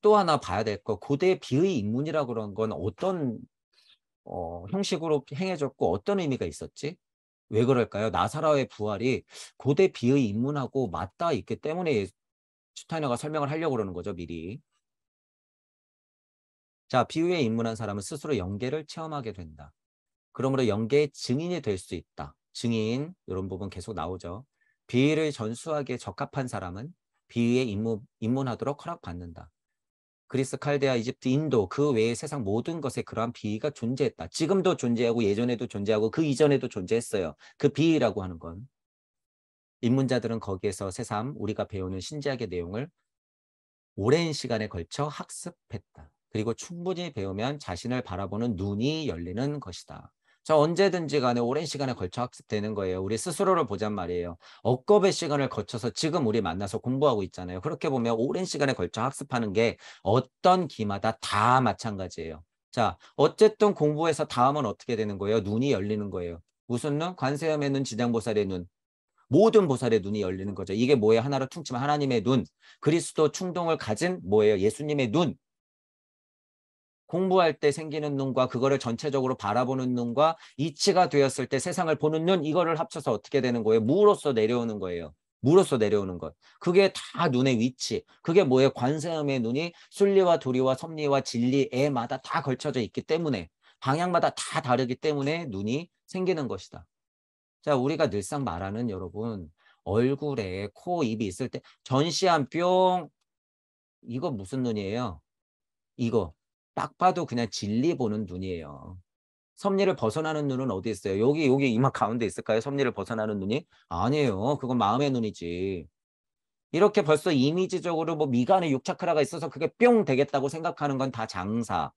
또 하나 봐야 될 거 고대 비의 인문이라고 그런 건 어떤 형식으로 행해졌고 어떤 의미가 있었지? 왜 그럴까요? 나사라의 부활이 고대 비의 인문하고 맞닿아 있기 때문에 슈타이너가 설명을 하려고 그러는 거죠, 미리. 자, 비유에 입문한 사람은 스스로 영계를 체험하게 된다. 그러므로 영계의 증인이 될 수 있다. 증인 이런 부분 계속 나오죠. 비유를 전수하기에 적합한 사람은 비유에 입문하도록 허락받는다. 그리스, 칼데아, 이집트, 인도 그 외의 세상 모든 것에 그러한 비위가 존재했다. 지금도 존재하고 예전에도 존재하고 그 이전에도 존재했어요. 그 비위라고 하는 건. 입문자들은 거기에서 새삼 우리가 배우는 신지학의 내용을 오랜 시간에 걸쳐 학습했다. 그리고 충분히 배우면 자신을 바라보는 눈이 열리는 것이다. 자, 언제든지 간에 오랜 시간에 걸쳐 학습되는 거예요. 우리 스스로를 보잔 말이에요. 억겁의 시간을 거쳐서 지금 우리 만나서 공부하고 있잖아요. 그렇게 보면 오랜 시간에 걸쳐 학습하는 게 어떤 기마다 다 마찬가지예요. 자, 어쨌든 공부해서 다음은 어떻게 되는 거예요? 눈이 열리는 거예요. 무슨 눈? 관세음의 눈, 지장보살의 눈. 모든 보살의 눈이 열리는 거죠. 이게 뭐예요? 하나로 퉁치면 하나님의 눈. 그리스도 충동을 가진 뭐예요? 예수님의 눈. 공부할 때 생기는 눈과 그거를 전체적으로 바라보는 눈과 이치가 되었을 때 세상을 보는 눈 이거를 합쳐서 어떻게 되는 거예요? 무로서 내려오는 거예요. 무로서 내려오는 것. 그게 다 눈의 위치. 그게 뭐예요? 관세음의 눈이 순리와 도리와 섭리와 진리에마다 다 걸쳐져 있기 때문에 방향마다 다 다르기 때문에 눈이 생기는 것이다. 자, 우리가 늘상 말하는 여러분 얼굴에 코, 입이 있을 때 전시한 뿅 이거 무슨 눈이에요? 이거 딱 봐도 그냥 진리 보는 눈이에요. 섭리를 벗어나는 눈은 어디 있어요? 여기 이마 가운데 있을까요? 섭리를 벗어나는 눈이? 아니에요. 그건 마음의 눈이지. 이렇게 벌써 이미지적으로 뭐 미간에 6차크라가 있어서 그게 뿅 되겠다고 생각하는 건 다 장사.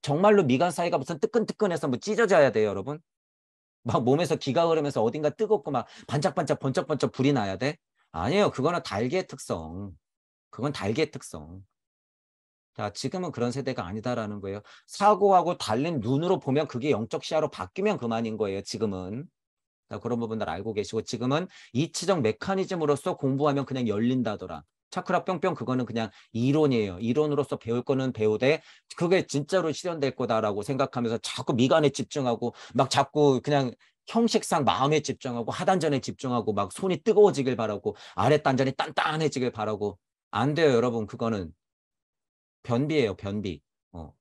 정말로 미간 사이가 무슨 뜨끈뜨끈해서 뭐 찢어져야 돼요, 여러분? 막 몸에서 기가 흐르면서 어딘가 뜨겁고 막 반짝반짝 번쩍번쩍 불이 나야 돼? 아니에요. 그거는 달기의 특성. 그건 달기의 특성. 자, 지금은 그런 세대가 아니다라는 거예요. 사고하고 달린 눈으로 보면 그게 영적 시야로 바뀌면 그만인 거예요, 지금은. 자, 그런 부분들 알고 계시고 지금은 이치적 메커니즘으로서 공부하면 그냥 열린다더라. 차크라 뿅뿅 그거는 그냥 이론이에요. 이론으로서 배울 거는 배우되 그게 진짜로 실현될 거다라고 생각하면서 자꾸 미간에 집중하고 막 자꾸 그냥 형식상 마음에 집중하고 하단전에 집중하고 막 손이 뜨거워지길 바라고 아랫단전이 단단해지길 바라고 안 돼요, 여러분. 그거는 변비예요, 변비. 어.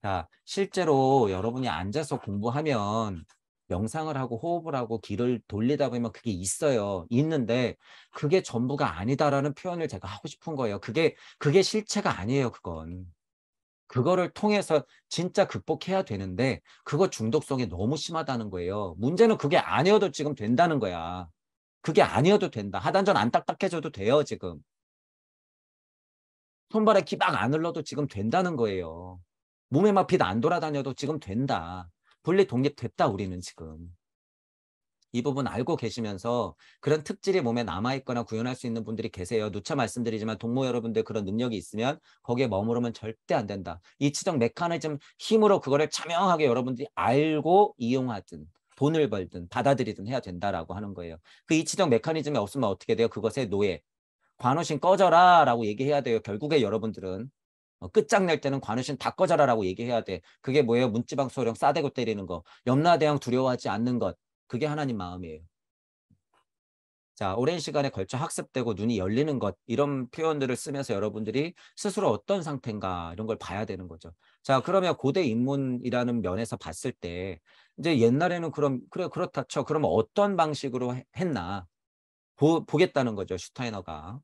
자, 실제로 여러분이 앉아서 공부하면 명상을 하고 호흡을 하고 귀를 돌리다 보면 그게 있어요. 있는데 그게 전부가 아니다라는 표현을 제가 하고 싶은 거예요. 그게 실체가 아니에요, 그건. 그거를 통해서 진짜 극복해야 되는데 그거 중독성이 너무 심하다는 거예요. 문제는 그게 아니어도 지금 된다는 거야. 그게 아니어도 된다. 하단전 안 딱딱해져도 돼요, 지금. 손발에 기 막 안 흘러도 지금 된다는 거예요. 몸에 막 빛 안 돌아다녀도 지금 된다. 분리 독립됐다 우리는 지금. 이 부분 알고 계시면서 그런 특질이 몸에 남아있거나 구현할 수 있는 분들이 계세요. 누차 말씀드리지만 동무 여러분들 그런 능력이 있으면 거기에 머무르면 절대 안 된다. 이치적 메커니즘 힘으로 그거를 자명하게 여러분들이 알고 이용하든 돈을 벌든 받아들이든 해야 된다라고 하는 거예요. 그 이치적 메커니즘이 없으면 어떻게 돼요? 그것의 노예. 관우신 꺼져라 라고 얘기해야 돼요. 결국에 여러분들은. 끝장낼 때는 관우신 다 꺼져라라고 얘기해야 돼. 그게 뭐예요? 문지방 소령 싸대고 때리는 거. 염라대왕 두려워하지 않는 것. 그게 하나님 마음이에요. 자, 오랜 시간에 걸쳐 학습되고 눈이 열리는 것 이런 표현들을 쓰면서 여러분들이 스스로 어떤 상태인가 이런 걸 봐야 되는 거죠. 자, 그러면 고대 인문이라는 면에서 봤을 때 이제 옛날에는 그럼 그래 그렇다 쳐. 그러면 어떤 방식으로 했나 보겠다는 거죠. 슈타이너가.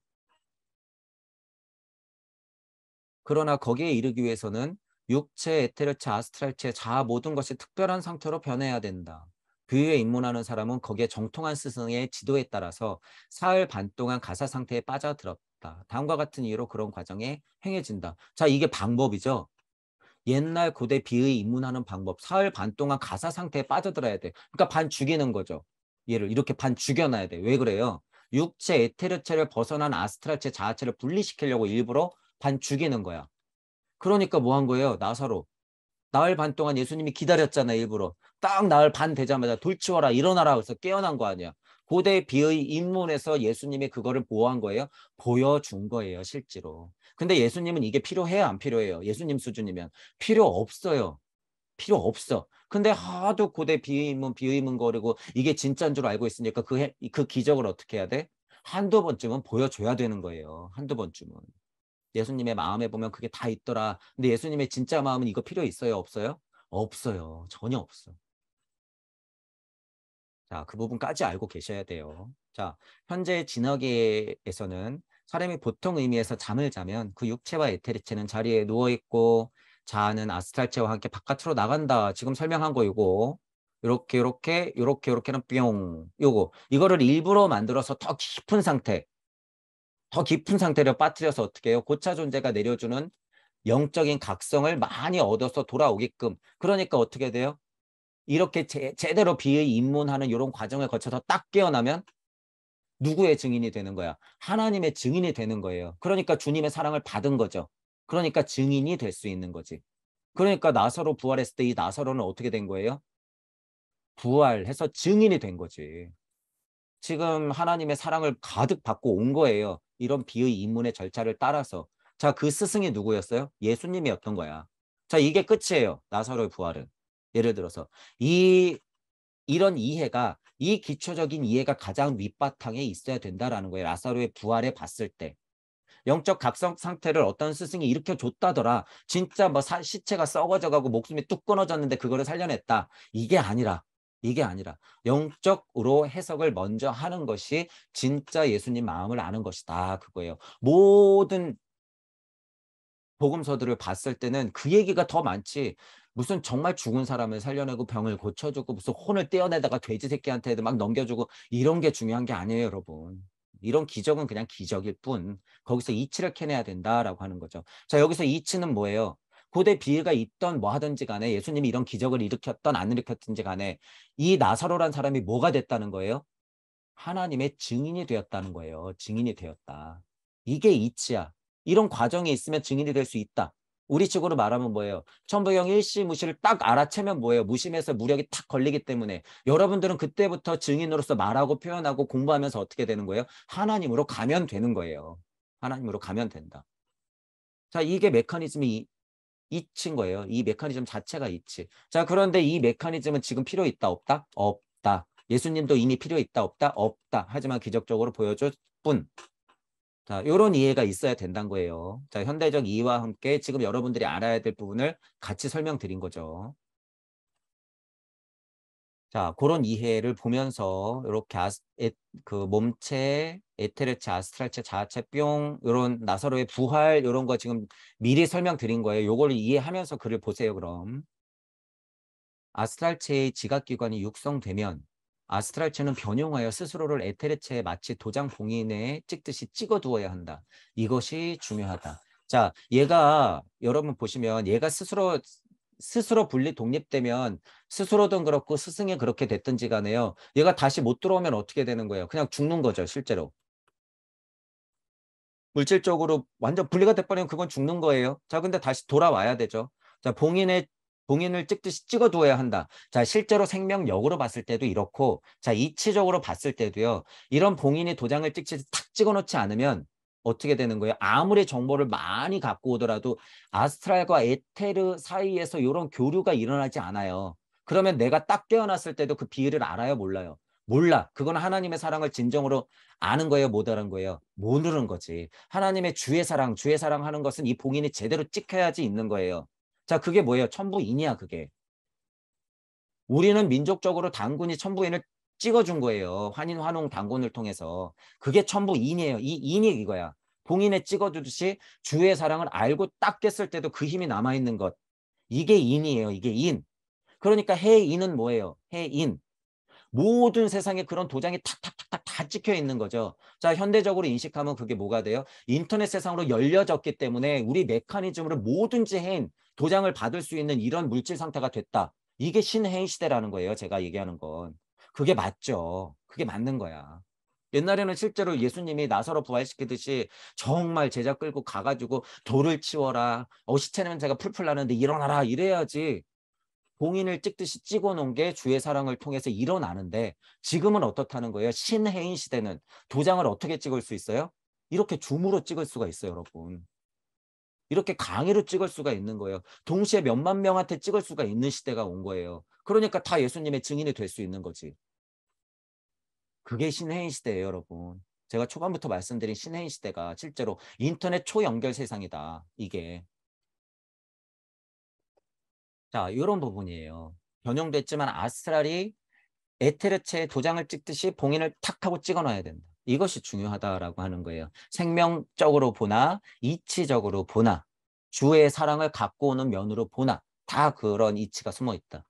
그러나 거기에 이르기 위해서는 육체, 에테르체, 아스트랄체, 자아 모든 것이 특별한 상태로 변해야 된다. 교회에 입문하는 사람은 거기에 정통한 스승의 지도에 따라서 사흘 반 동안 가사 상태에 빠져들었다. 다음과 같은 이유로 그런 과정에 행해진다. 자, 이게 방법이죠. 옛날 고대 비의 입문하는 방법. 사흘 반 동안 가사 상태에 빠져들어야 돼. 그러니까 반 죽이는 거죠. 얘를 이렇게 반 죽여놔야 돼. 왜 그래요? 육체, 에테르체를 벗어난 아스트랄체, 자아체를 분리시키려고 일부러 반 죽이는 거야. 그러니까 뭐 한 거예요? 나사로. 나흘 반 동안 예수님이 기다렸잖아, 일부러. 딱 나흘 반 되자마자 돌치워라, 일어나라 그래서 깨어난 거 아니야. 고대 비의 입문에서 예수님이 그거를 보호한 거예요? 보여준 거예요, 실제로. 근데 예수님은 이게 필요해요, 안 필요해요? 예수님 수준이면. 필요 없어요. 필요 없어. 근데 하도 고대 비의문 거리고 이게 진짜인 줄 알고 있으니까 그 기적을 어떻게 해야 돼? 한두 번쯤은 보여줘야 되는 거예요. 한두 번쯤은. 예수님의 마음에 보면 그게 다 있더라. 근데 예수님의 진짜 마음은 이거 필요 있어요? 없어요? 없어요. 전혀 없어. 자, 그 부분까지 알고 계셔야 돼요. 자, 현재 진화계에서는 사람이 보통 의미에서 잠을 자면 그 육체와 에테리체는 자리에 누워있고 자아는 아스트랄체와 함께 바깥으로 나간다. 지금 설명한 거 이거. 요렇게는 뿅. 요거. 이거를 일부러 만들어서 더 깊은 상태로 빠뜨려서 어떻게 해요? 고차 존재가 내려주는 영적인 각성을 많이 얻어서 돌아오게끔. 그러니까 어떻게 돼요? 이렇게 제대로 비의 입문하는 이런 과정을 거쳐서 딱 깨어나면 누구의 증인이 되는 거야? 하나님의 증인이 되는 거예요. 그러니까 주님의 사랑을 받은 거죠. 그러니까 증인이 될 수 있는 거지. 그러니까 나사로 부활했을 때 이 나사로는 어떻게 된 거예요? 부활해서 증인이 된 거지. 지금 하나님의 사랑을 가득 받고 온 거예요. 이런 비의 입문의 절차를 따라서. 자, 그 스승이 누구였어요? 예수님이었던 거야. 자, 이게 끝이에요. 나사로의 부활은. 예를 들어서 이 이런 이해가, 이 기초적인 이해가 가장 밑바탕에 있어야 된다라는 거예요. 라사로의 부활에 봤을 때. 영적 각성 상태를 어떤 스승이 일으켜줬다더라. 진짜 뭐 시체가 썩어져가고 목숨이 뚝 끊어졌는데 그거를 살려냈다. 이게 아니라 영적으로 해석을 먼저 하는 것이 진짜 예수님 마음을 아는 것이다. 그거예요. 모든 복음서들을 봤을 때는 그 얘기가 더 많지. 무슨 정말 죽은 사람을 살려내고 병을 고쳐주고 무슨 혼을 떼어내다가 돼지 새끼한테 막 넘겨주고 이런 게 중요한 게 아니에요, 여러분. 이런 기적은 그냥 기적일 뿐. 거기서 이치를 캐내야 된다라고 하는 거죠. 자, 여기서 이치는 뭐예요? 고대 비유가 있던 뭐 하든지 간에 예수님이 이런 기적을 일으켰던 안 일으켰든지 간에 이 나사로란 사람이 뭐가 됐다는 거예요? 하나님의 증인이 되었다는 거예요. 증인이 되었다. 이게 이치야. 이런 과정이 있으면 증인이 될 수 있다. 우리 식으로 말하면 뭐예요? 천부경 일시무시를 딱 알아채면 뭐예요? 무심해서 무력이 탁 걸리기 때문에 여러분들은 그때부터 증인으로서 말하고 표현하고 공부하면서 어떻게 되는 거예요? 하나님으로 가면 되는 거예요. 하나님으로 가면 된다. 자, 이게 메커니즘이 이치인 거예요. 이 메커니즘 자체가 이치. 자, 그런데 이 메커니즘은 지금 필요 있다, 없다? 없다. 예수님도 이미 필요 있다, 없다? 없다. 하지만 기적적으로 보여줄 뿐. 자, 요런 이해가 있어야 된다는 거예요. 자, 현대적 이해와 함께 지금 여러분들이 알아야 될 부분을 같이 설명드린 거죠. 자, 그런 이해를 보면서 이렇게 그 몸체, 에테르체, 아스트랄체, 자아체, 뿅 요런 나사로의 부활 요런 거 지금 미리 설명드린 거예요. 요걸 이해하면서 글을 보세요, 그럼. 아스트랄체의 지각기관이 육성되면 아스트랄체는 변용하여 스스로를 에테르체에 마치 도장 봉인에 찍듯이 찍어두어야 한다. 이것이 중요하다. 자, 얘가 여러분 보시면 얘가 스스로 분리 독립되면 스스로든 그렇고 스승이 그렇게 됐든지 간에요. 얘가 다시 못 들어오면 어떻게 되는 거예요? 그냥 죽는 거죠, 실제로. 물질적으로 완전 분리가 돼버리면 그건 죽는 거예요. 자, 근데 다시 돌아와야 되죠. 자, 봉인을 찍듯이 찍어두어야 한다. 자, 실제로 생명력으로 봤을 때도 이렇고, 자, 이치적으로 봤을 때도요, 이런 봉인이 도장을 찍듯이 탁 찍어놓지 않으면 어떻게 되는 거예요? 아무리 정보를 많이 갖고 오더라도 아스트랄과 에테르 사이에서 이런 교류가 일어나지 않아요. 그러면 내가 딱 깨어났을 때도 그 비율을 알아요, 몰라요? 몰라. 그건 하나님의 사랑을 진정으로 아는 거예요, 못 아는 거예요? 모르는 거지. 하나님의 주의 사랑하는 것은 이 봉인이 제대로 찍혀야지 있는 거예요. 자, 그게 뭐예요? 천부인이야, 그게. 우리는 민족적으로 단군이 천부인을 찍어준 거예요. 환인, 환웅, 단군을 통해서. 그게 천부인이에요. 이 인이 이거야. 봉인에 찍어주듯이 주의 사랑을 알고 딱 깼을 때도 그 힘이 남아있는 것. 이게 인이에요. 이게 인. 그러니까 해인은 뭐예요? 해인. 모든 세상에 그런 도장이 탁탁탁탁 다 찍혀 있는 거죠. 자, 현대적으로 인식하면 그게 뭐가 돼요? 인터넷 세상으로 열려졌기 때문에 우리 메커니즘으로 뭐든지 해인, 도장을 받을 수 있는 이런 물질 상태가 됐다. 이게 신해인 시대라는 거예요. 제가 얘기하는 건. 그게 맞죠. 그게 맞는 거야. 옛날에는 실제로 예수님이 나사로 부활시키듯이 정말 제자 끌고 가가지고 돌을 치워라. 시체 냄새가 풀풀 나는데 일어나라. 이래야지. 봉인을 찍듯이 찍어놓은 게 주의 사랑을 통해서 일어나는데 지금은 어떻다는 거예요? 신해인 시대는 도장을 어떻게 찍을 수 있어요? 이렇게 줌으로 찍을 수가 있어요, 여러분. 이렇게 강의로 찍을 수가 있는 거예요. 동시에 몇만 명한테 찍을 수가 있는 시대가 온 거예요. 그러니까 다 예수님의 증인이 될 수 있는 거지. 그게 신해인 시대예요, 여러분. 제가 초반부터 말씀드린 신해인 시대가 실제로 인터넷 초연결 세상이다. 이게. 자, 이런 부분이에요. 변형됐지만 아스트랄이 에테르체에 도장을 찍듯이 봉인을 탁 하고 찍어 놔야 된다. 이것이 중요하다라고 하는 거예요. 생명적으로 보나 이치적으로 보나 주의 사랑을 갖고 오는 면으로 보나 다 그런 이치가 숨어 있다.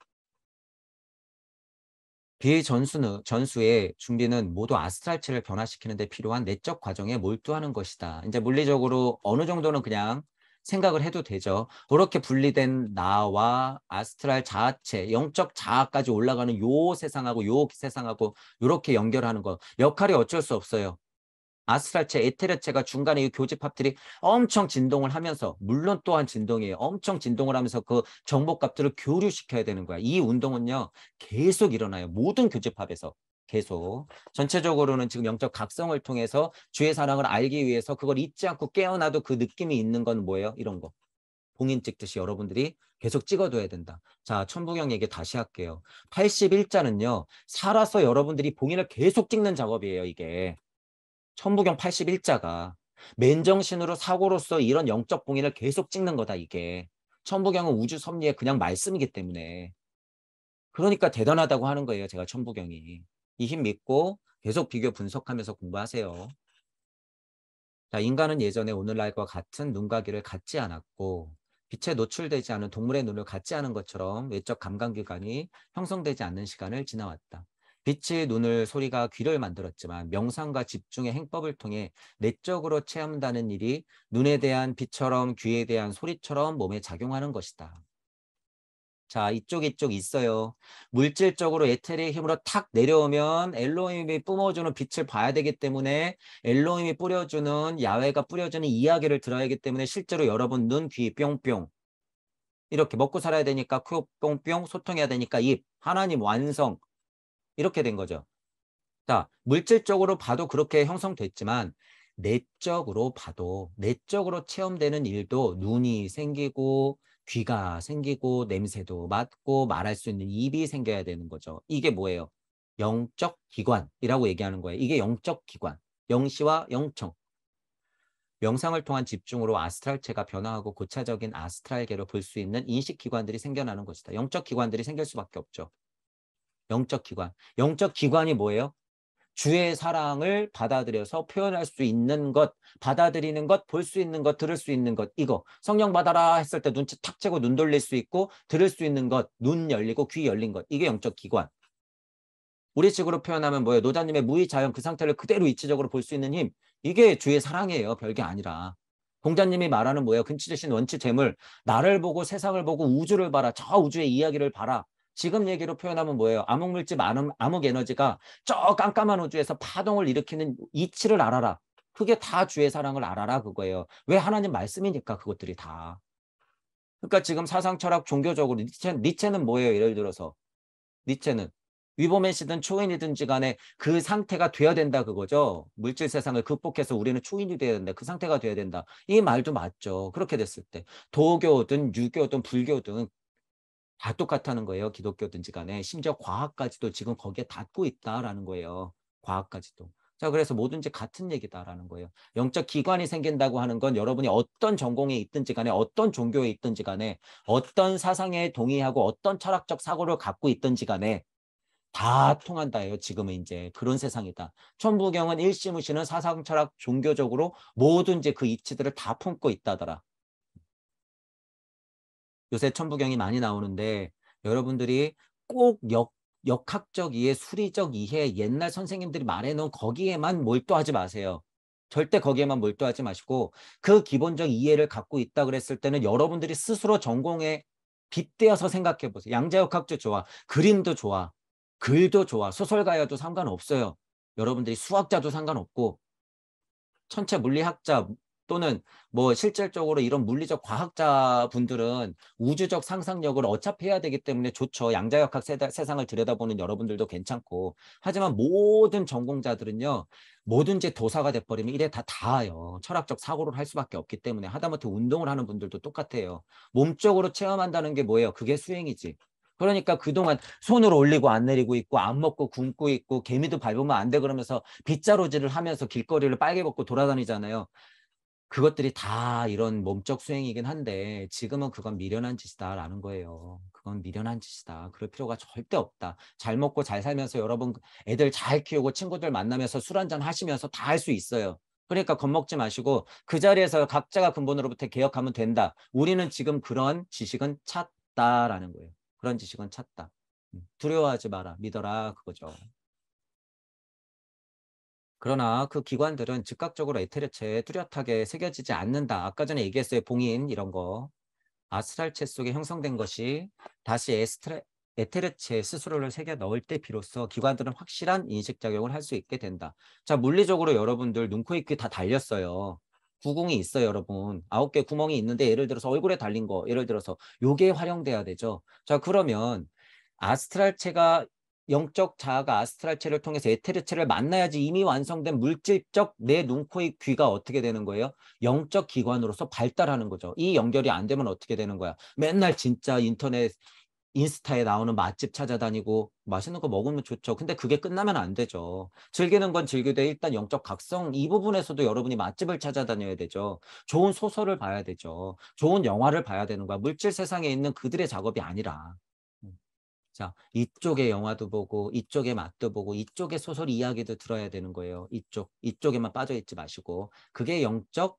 전수의 준비는 모두 아스트랄체를 변화시키는 데 필요한 내적 과정에 몰두하는 것이다. 이제 물리적으로 어느 정도는 그냥 생각을 해도 되죠. 그렇게 분리된 나와 아스트랄 자아체, 영적 자아까지 올라가는 요 세상하고 요 세상하고 이렇게 연결하는 거. 역할이 어쩔 수 없어요. 아스트랄체, 에테르체가 중간에 이 교집합들이 엄청 진동을 하면서 물론 또한 진동이에요. 엄청 진동을 하면서 그 정보값들을 교류시켜야 되는 거야. 이 운동은요. 계속 일어나요. 모든 교집합에서. 계속. 전체적으로는 지금 영적 각성을 통해서 주의 사랑을 알기 위해서 그걸 잊지 않고 깨어나도 그 느낌이 있는 건 뭐예요? 이런 거. 봉인 찍듯이 여러분들이 계속 찍어둬야 된다. 자, 천부경 얘기 다시 할게요. 81자는요. 살아서 여러분들이 봉인을 계속 찍는 작업이에요. 이게. 천부경 81자가. 맨정신으로 사고로서 이런 영적 봉인을 계속 찍는 거다. 이게. 천부경은 우주 섭리의 그냥 말씀이기 때문에. 그러니까 대단하다고 하는 거예요. 제가 천부경이. 이 힘 믿고 계속 비교 분석하면서 공부하세요. 자, 인간은 예전에 오늘날과 같은 눈과 귀를 갖지 않았고 빛에 노출되지 않은 동물의 눈을 갖지 않은 것처럼 외적 감각기관이 형성되지 않는 시간을 지나왔다. 빛이 눈을, 소리가 귀를 만들었지만 명상과 집중의 행법을 통해 내적으로 체험하는 일이 눈에 대한 빛처럼 귀에 대한 소리처럼 몸에 작용하는 것이다. 자, 이쪽 있어요. 물질적으로 에테르의 힘으로 탁 내려오면 엘로힘이 뿜어주는 빛을 봐야 되기 때문에 엘로힘이 뿌려주는, 야훼가 뿌려주는 이야기를 들어야 하기 때문에 실제로 여러분 눈, 귀 뿅뿅 이렇게 먹고 살아야 되니까 코 뿅뿅, 소통해야 되니까 입, 하나님 완성 이렇게 된 거죠. 자, 물질적으로 봐도 그렇게 형성됐지만 내적으로 봐도 내적으로 체험되는 일도 눈이 생기고 귀가 생기고 냄새도 맡고 말할 수 있는 입이 생겨야 되는 거죠. 이게 뭐예요? 영적 기관이라고 얘기하는 거예요. 이게 영적 기관. 영시와 영청. 명상을 통한 집중으로 아스트랄체가 변화하고 고차적인 아스트랄계로 볼 수 있는 인식 기관들이 생겨나는 것이다. 영적 기관들이 생길 수밖에 없죠. 영적 기관. 영적 기관이 뭐예요? 주의 사랑을 받아들여서 표현할 수 있는 것, 받아들이는 것, 볼 수 있는 것, 들을 수 있는 것, 이거 성령 받아라 했을 때 눈치 탁 채고 눈 돌릴 수 있고 들을 수 있는 것, 눈 열리고 귀 열린 것, 이게 영적 기관. 우리 식으로 표현하면 뭐예요? 노자님의 무의자연 그 상태를 그대로 이치적으로 볼 수 있는 힘, 이게 주의 사랑이에요. 별게 아니라. 공자님이 말하는 뭐예요? 근치재신 원치 재물, 나를 보고 세상을 보고 우주를 봐라. 저 우주의 이야기를 봐라. 지금 얘기로 표현하면 뭐예요? 암흑물질, 암흑 에너지가 저 깜깜한 우주에서 파동을 일으키는 이치를 알아라. 그게 다 주의 사랑을 알아라 그거예요. 왜? 하나님 말씀이니까 그것들이 다. 그러니까 지금 사상, 철학, 종교적으로 니체는 뭐예요? 예를 들어서 니체는 위범의시든 초인이든지 간에 그 상태가 돼야 된다 그거죠. 물질 세상을 극복해서 우리는 초인이 돼야 된다. 그 상태가 돼야 된다. 이 말도 맞죠. 그렇게 됐을 때 도교든 유교든 불교든 다 똑같다는 거예요. 기독교든지 간에. 심지어 과학까지도 지금 거기에 닿고 있다라는 거예요. 과학까지도. 자, 그래서 뭐든지 같은 얘기다라는 거예요. 영적 기관이 생긴다고 하는 건 여러분이 어떤 전공에 있든지 간에 어떤 종교에 있든지 간에 어떤 사상에 동의하고 어떤 철학적 사고를 갖고 있든지 간에 다 통한다예요. 지금은 이제 그런 세상이다. 천부경은 일시무시는 사상, 철학, 종교적으로 뭐든지 그 이치들을 다 품고 있다더라. 요새 천부경이 많이 나오는데 여러분들이 꼭 역학적 이해, 수리적 이해, 옛날 선생님들이 말해놓은 거기에만 몰두하지 마세요. 절대 거기에만 몰두하지 마시고 그 기본적 이해를 갖고 있다 그랬을 때는 여러분들이 스스로 전공에 빗대어서 생각해 보세요. 양자역학도 좋아. 그림도 좋아. 글도 좋아. 소설가여도 상관없어요. 여러분들이 수학자도 상관없고 천체 물리학자 또는 뭐 실질적으로 이런 물리적 과학자 분들은 우주적 상상력을 어차피 해야 되기 때문에 좋죠. 양자역학 세상을 들여다보는 여러분들도 괜찮고. 하지만 모든 전공자들은요. 뭐든지 도사가 돼버리면 이래 다 닿아요. 철학적 사고를 할 수밖에 없기 때문에 하다못해 운동을 하는 분들도 똑같아요. 몸적으로 체험한다는 게 뭐예요? 그게 수행이지. 그러니까 그동안 손을 올리고 안 내리고 있고 안 먹고 굶고 있고 개미도 밟으면 안 돼 그러면서 빗자루질을 하면서 길거리를 빨개 벗고 돌아다니잖아요. 그것들이 다 이런 몸적 수행이긴 한데 지금은 그건 미련한 짓이다라는 거예요. 그건 미련한 짓이다. 그럴 필요가 절대 없다. 잘 먹고 잘 살면서 여러분 애들 잘 키우고 친구들 만나면서 술 한잔 하시면서 다 할 수 있어요. 그러니까 겁먹지 마시고 그 자리에서 각자가 근본으로부터 개혁하면 된다. 우리는 지금 그런 지식은 찾다라는 거예요. 그런 지식은 찾다. 두려워하지 마라. 믿어라. 그거죠. 그러나 그 기관들은 즉각적으로 에테르체에 뚜렷하게 새겨지지 않는다. 아까 전에 얘기했어요. 봉인 이런 거. 아스트랄체 속에 형성된 것이 다시 에테르체 스스로를 새겨 넣을 때 비로소 기관들은 확실한 인식작용을 할 수 있게 된다. 자, 물리적으로 여러분들 눈, 코, 입, 귀 다 달렸어요. 구궁이 있어요, 여러분. 9개 구멍이 있는데 예를 들어서 얼굴에 달린 거, 예를 들어서 요게 활용돼야 되죠. 자, 그러면 아스트랄체가 영적 자아가 아스트랄체를 통해서 에테르체를 만나야지 이미 완성된 물질적 내 눈, 코, 입, 귀가 어떻게 되는 거예요? 영적 기관으로서 발달하는 거죠. 이 연결이 안 되면 어떻게 되는 거야? 맨날 진짜 인터넷 인스타에 나오는 맛집 찾아다니고 맛있는 거 먹으면 좋죠. 근데 그게 끝나면 안 되죠. 즐기는 건 즐기되 일단 영적 각성 이 부분에서도 여러분이 맛집을 찾아다녀야 되죠. 좋은 소설을 봐야 되죠. 좋은 영화를 봐야 되는 거야. 물질 세상에 있는 그들의 작업이 아니라. 자, 이쪽의 영화도 보고 이쪽의 맛도 보고 이쪽의 소설 이야기도 들어야 되는 거예요. 이쪽에만 빠져있지 마시고. 그게 영적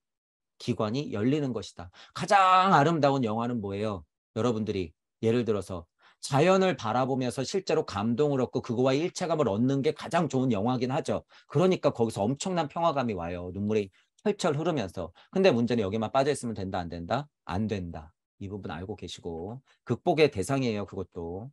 기관이 열리는 것이다. 가장 아름다운 영화는 뭐예요? 여러분들이 예를 들어서 자연을 바라보면서 실제로 감동을 얻고 그거와 일체감을 얻는 게 가장 좋은 영화긴 하죠. 그러니까 거기서 엄청난 평화감이 와요. 눈물이 철철 흐르면서. 근데 문제는 여기만 빠져있으면 된다, 안 된다? 안 된다. 이 부분 알고 계시고. 극복의 대상이에요, 그것도.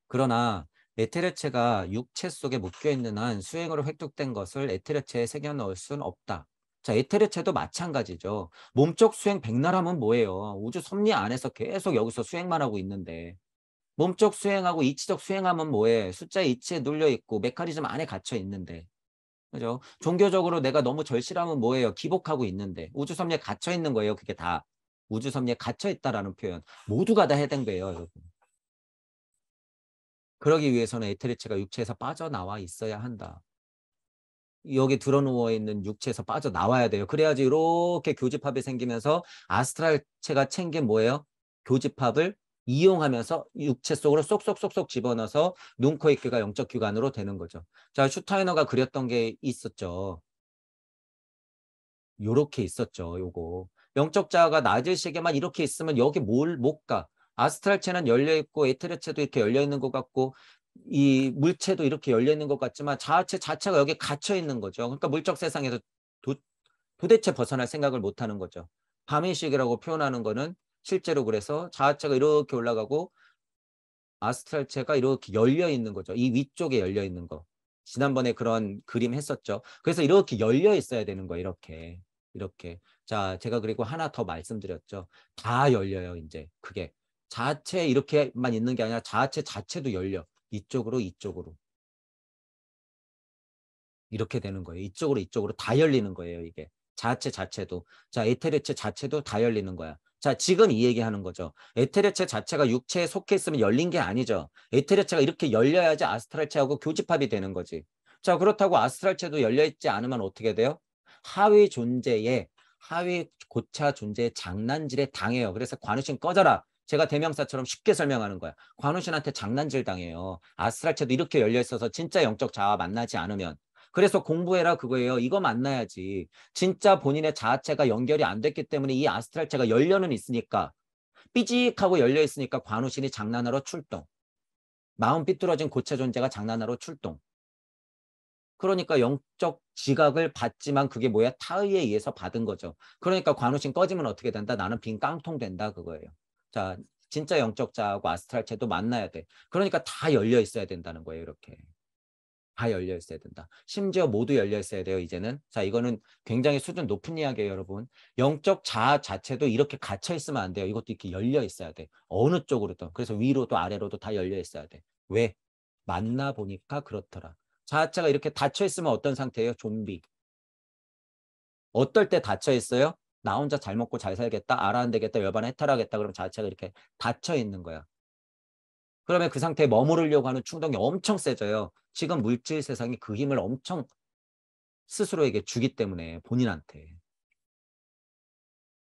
그러나 에테르체가 육체 속에 묶여있는 한 수행으로 획득된 것을 에테르체에 새겨 넣을 수는 없다. 자, 에테르체도 마찬가지죠. 몸쪽 수행 백날하면 뭐예요? 우주 섭리 안에서 계속 여기서 수행만 하고 있는데 몸쪽 수행하고 이치적 수행하면 뭐해? 숫자 이치에 눌려 있고 메커니즘 안에 갇혀 있는데 그죠? 종교적으로 내가 너무 절실하면 뭐예요? 기복하고 있는데 우주 섭리에 갇혀 있는 거예요. 그게 다 우주 섭리에 갇혀 있다라는 표현 모두가 다 해당돼요, 여러분. 그러기 위해서는 에테르체가 육체에서 빠져나와 있어야 한다. 여기 드러누워 있는 육체에서 빠져나와야 돼요. 그래야지 이렇게 교집합이 생기면서 아스트랄체가 챙긴 뭐예요? 교집합을 이용하면서 육체 속으로 쏙쏙쏙쏙 집어넣어서 눈, 코, 입, 귀가 영적 기관으로 되는 거죠. 자, 슈타이너가 그렸던 게 있었죠. 요렇게 있었죠. 요거. 영적 자아가 낮을 시계만 이렇게 있으면 여기 못 가. 아스트랄체는 열려있고 에테르체도 이렇게 열려있는 것 같고 이 물체도 이렇게 열려있는 것 같지만 자아체 자체가 여기 갇혀있는 거죠. 그러니까 물적 세상에서 도대체 벗어날 생각을 못하는 거죠. 밤의식이라고 표현하는 거는 실제로 그래서 자아체가 이렇게 올라가고 아스트랄체가 이렇게 열려 있는 거죠. 이 위쪽에 열려 있는 거. 지난번에 그런 그림 했었죠. 그래서 이렇게 열려 있어야 되는 거예요. 이렇게. 이렇게. 자, 제가 그리고 하나 더 말씀드렸죠. 다 열려요, 이제. 그게. 자체 이렇게만 있는 게 아니라 자체 자체도 열려. 이쪽으로 이쪽으로. 이렇게 되는 거예요. 이쪽으로 이쪽으로 다 열리는 거예요, 이게. 자체 자체도. 자, 에테르체 자체도 다 열리는 거야. 자, 지금 이 얘기하는 거죠. 에테르체 자체가 육체에 속해 있으면 열린 게 아니죠. 에테르체가 이렇게 열려야지 아스트랄체하고 교집합이 되는 거지. 자, 그렇다고 아스트랄체도 열려있지 않으면 어떻게 돼요? 하위 고차 존재의 장난질에 당해요. 그래서 관우신 꺼져라. 제가 대명사처럼 쉽게 설명하는 거야. 관우신한테 장난질 당해요. 아스트랄체도 이렇게 열려있어서 진짜 영적 자아와 만나지 않으면. 그래서 공부해라 그거예요. 이거 만나야지. 진짜 본인의 자아체가 연결이 안 됐기 때문에 이 아스트랄체가 열려는 있으니까 삐직하고 열려 있으니까 관우신이 장난하러 출동. 마음 삐뚤어진 고체 존재가 장난하러 출동. 그러니까 영적 지각을 받지만 그게 뭐야? 타의에 의해서 받은 거죠. 그러니까 관우신 꺼지면 어떻게 된다? 나는 빈 깡통 된다 그거예요. 자, 진짜 영적 자하고 아스트랄체도 만나야 돼. 그러니까 다 열려 있어야 된다는 거예요. 이렇게. 다 열려 있어야 된다. 심지어 모두 열려 있어야 돼요, 이제는. 자, 이거는 굉장히 수준 높은 이야기예요, 여러분. 영적 자아 자체도 이렇게 갇혀 있으면 안 돼요. 이것도 이렇게 열려 있어야 돼. 어느 쪽으로든. 그래서 위로도 아래로도 다 열려 있어야 돼. 왜? 만나 보니까 그렇더라. 자아체가 이렇게 닫혀 있으면 어떤 상태예요? 좀비. 어떨 때 닫혀 있어요? 나 혼자 잘 먹고 잘 살겠다. 알아 안 되겠다. 열반에 해탈하겠다. 그럼 자아체가 이렇게 닫혀 있는 거야. 그러면 그 상태에 머무르려고 하는 충동이 엄청 세져요. 지금 물질 세상이 그 힘을 엄청 스스로에게 주기 때문에 본인한테.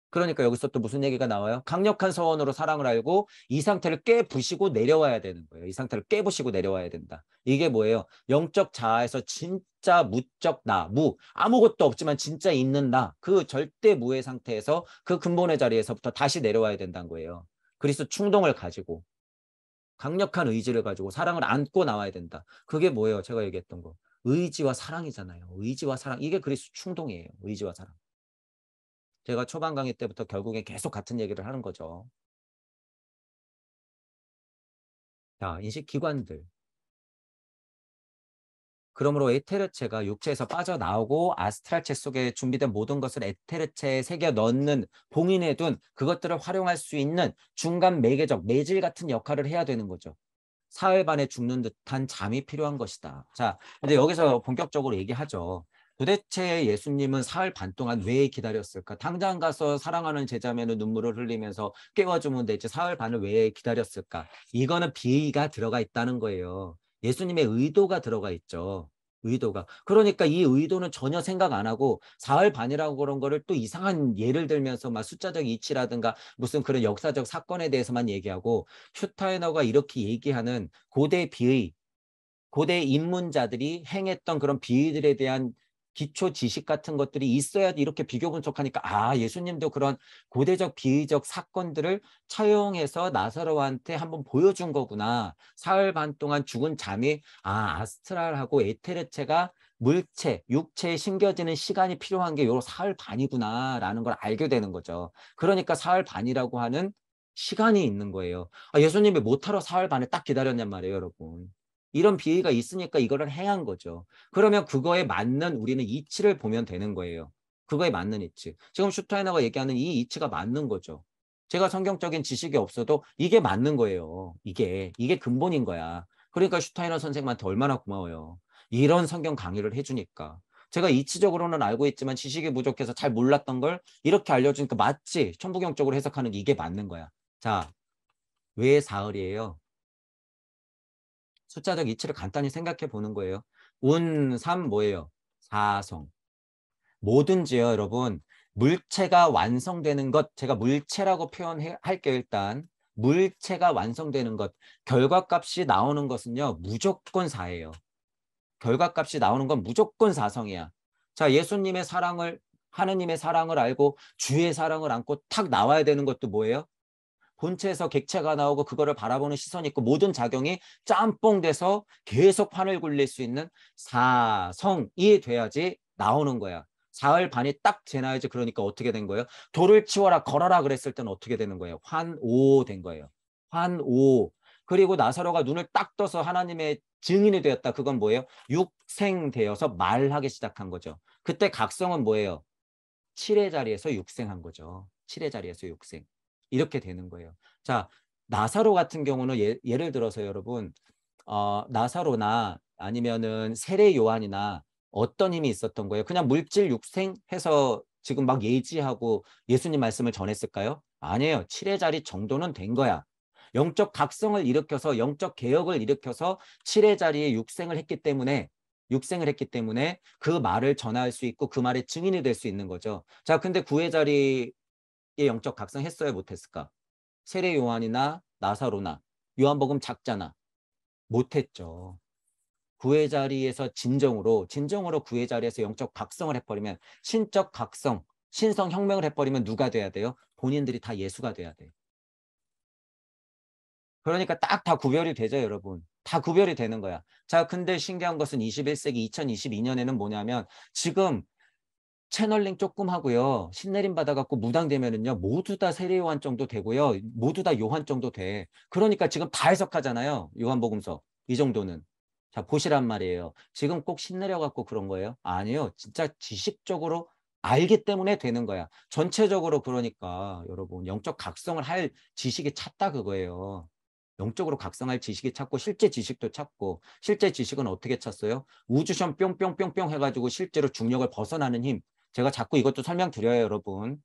그러니까 여기서 또 무슨 얘기가 나와요? 강력한 서원으로 사랑을 알고 이 상태를 깨부시고 내려와야 되는 거예요. 이 상태를 깨부시고 내려와야 된다. 이게 뭐예요? 영적 자아에서 진짜 무적 나, 무. 아무것도 없지만 진짜 있는 나. 그 절대 무의 상태에서 그 근본의 자리에서부터 다시 내려와야 된다는 거예요. 그래서 충동을 가지고 강력한 의지를 가지고 사랑을 안고 나와야 된다. 그게 뭐예요? 제가 얘기했던 거. 의지와 사랑이잖아요. 의지와 사랑. 이게 그리스도 충동이에요. 의지와 사랑. 제가 초반 강의 때부터 결국엔 계속 같은 얘기를 하는 거죠. 자, 인식기관들. 그러므로 에테르체가 육체에서 빠져나오고 아스트랄체 속에 준비된 모든 것을 에테르체에 새겨 넣는 봉인해 둔 그것들을 활용할 수 있는 중간 매개적 매질 같은 역할을 해야 되는 거죠. 사흘 반에 죽는 듯한 잠이 필요한 것이다. 자, 근데 여기서 본격적으로 얘기하죠. 도대체 예수님은 사흘 반 동안 왜 기다렸을까? 당장 가서 사랑하는 제자면은 눈물을 흘리면서 깨워주면 되지. 사흘 반을 왜 기다렸을까? 이거는 비의가 들어가 있다는 거예요. 예수님의 의도가 들어가 있죠. 의도가. 그러니까 이 의도는 전혀 생각 안 하고 사흘 반이라고 그런 거를 또 이상한 예를 들면서 막 숫자적 이치라든가 무슨 그런 역사적 사건에 대해서만 얘기하고 슈타이너가 이렇게 얘기하는 고대 비의, 고대 인문자들이 행했던 그런 비의들에 대한 기초 지식 같은 것들이 있어야 이렇게 비교 분석하니까 아 예수님도 그런 고대적 비의적 사건들을 차용해서 나사로한테 한번 보여준 거구나. 사흘 반 동안 죽은 잠이 아스트랄하고 에테르체가 물체, 육체에 심겨지는 시간이 필요한 게 요 사흘 반이구나라는 걸 알게 되는 거죠. 그러니까 사흘 반이라고 하는 시간이 있는 거예요. 예수님이 못하러 사흘 반을 딱 기다렸냔 말이에요, 여러분. 이런 비위가 있으니까 이거를 행한 거죠. 그러면 그거에 맞는 우리는 이치를 보면 되는 거예요. 그거에 맞는 이치. 지금 슈타이너가 얘기하는 이 이치가 맞는 거죠. 제가 성경적인 지식이 없어도 이게 맞는 거예요. 이게 근본인 거야. 그러니까 슈타이너 선생님한테 얼마나 고마워요. 이런 성경 강의를 해주니까. 제가 이치적으로는 알고 있지만 지식이 부족해서 잘 몰랐던 걸 이렇게 알려주니까 맞지. 천부경적으로 해석하는 게 이게 맞는 거야. 자, 왜 사흘이에요? 숫자적 이치를 간단히 생각해 보는 거예요. 운, 삼 뭐예요? 사성. 뭐든지요, 여러분. 물체가 완성되는 것, 제가 물체라고 표현할게요, 일단. 물체가 완성되는 것, 결과값이 나오는 것은요, 무조건 사예요. 결과값이 나오는 건 무조건 사성이야. 자, 예수님의 사랑을, 하느님의 사랑을 알고 주의 사랑을 안고 탁 나와야 되는 것도 뭐예요? 본체에서 객체가 나오고 그거를 바라보는 시선이 있고 모든 작용이 짬뽕 돼서 계속 판을 굴릴 수 있는 사성이 돼야지 나오는 거야. 사흘 반이 딱 지나야지. 그러니까 어떻게 된 거예요? 돌을 치워라 걸어라 그랬을 때는 어떻게 되는 거예요? 환오 된 거예요. 환오. 그리고 나사로가 눈을 딱 떠서 하나님의 증인이 되었다. 그건 뭐예요? 육생되어서 말하기 시작한 거죠. 그때 각성은 뭐예요? 7의 자리에서 육생한 거죠. 7의 자리에서 육생. 이렇게 되는 거예요. 자, 나사로 같은 경우는 예를 들어서 여러분, 나사로나 아니면은 세례 요한이나 어떤 힘이 있었던 거예요? 그냥 물질 육생해서 지금 막 예지하고 예수님 말씀을 전했을까요? 아니에요. 7의 자리 정도는 된 거야. 영적 각성을 일으켜서 영적 개혁을 일으켜서 7의 자리에 육생을 했기 때문에 그 말을 전할 수 있고 그 말의 증인이 될 수 있는 거죠. 자, 근데 구의 자리에 영적 각성했어요, 못했을까? 세례 요한이나 나사로나 요한복음 작자나 못했죠. 구의 자리에서 진정으로 구의 자리에서 영적 각성을 해버리면 신적 각성, 신성 혁명을 해버리면 누가 돼야 돼요? 본인들이 다 예수가 돼야 돼요. 그러니까 딱 다 구별이 되죠, 여러분. 다 구별이 되는 거야. 자, 근데 신기한 것은 21세기 2022년에는 뭐냐면 지금 채널링 조금 하고요. 신내림 받아갖고 무당되면은요. 모두 다 세례요한 정도 되고요. 모두 다 요한 정도 돼. 그러니까 지금 다 해석하잖아요. 요한복음서. 이 정도는. 자, 보시란 말이에요. 지금 꼭 신내려갖고 그런 거예요? 아니요. 진짜 지식적으로 알기 때문에 되는 거야. 전체적으로 그러니까 여러분 영적 각성을 할 지식이 찼다 그거예요. 영적으로 각성할 지식이 찾고 실제 지식도 찾고 실제 지식은 어떻게 찾어요? 우주선 뿅뿅뿅뿅 해가지고 실제로 중력을 벗어나는 힘. 제가 자꾸 이것도 설명드려요, 여러분.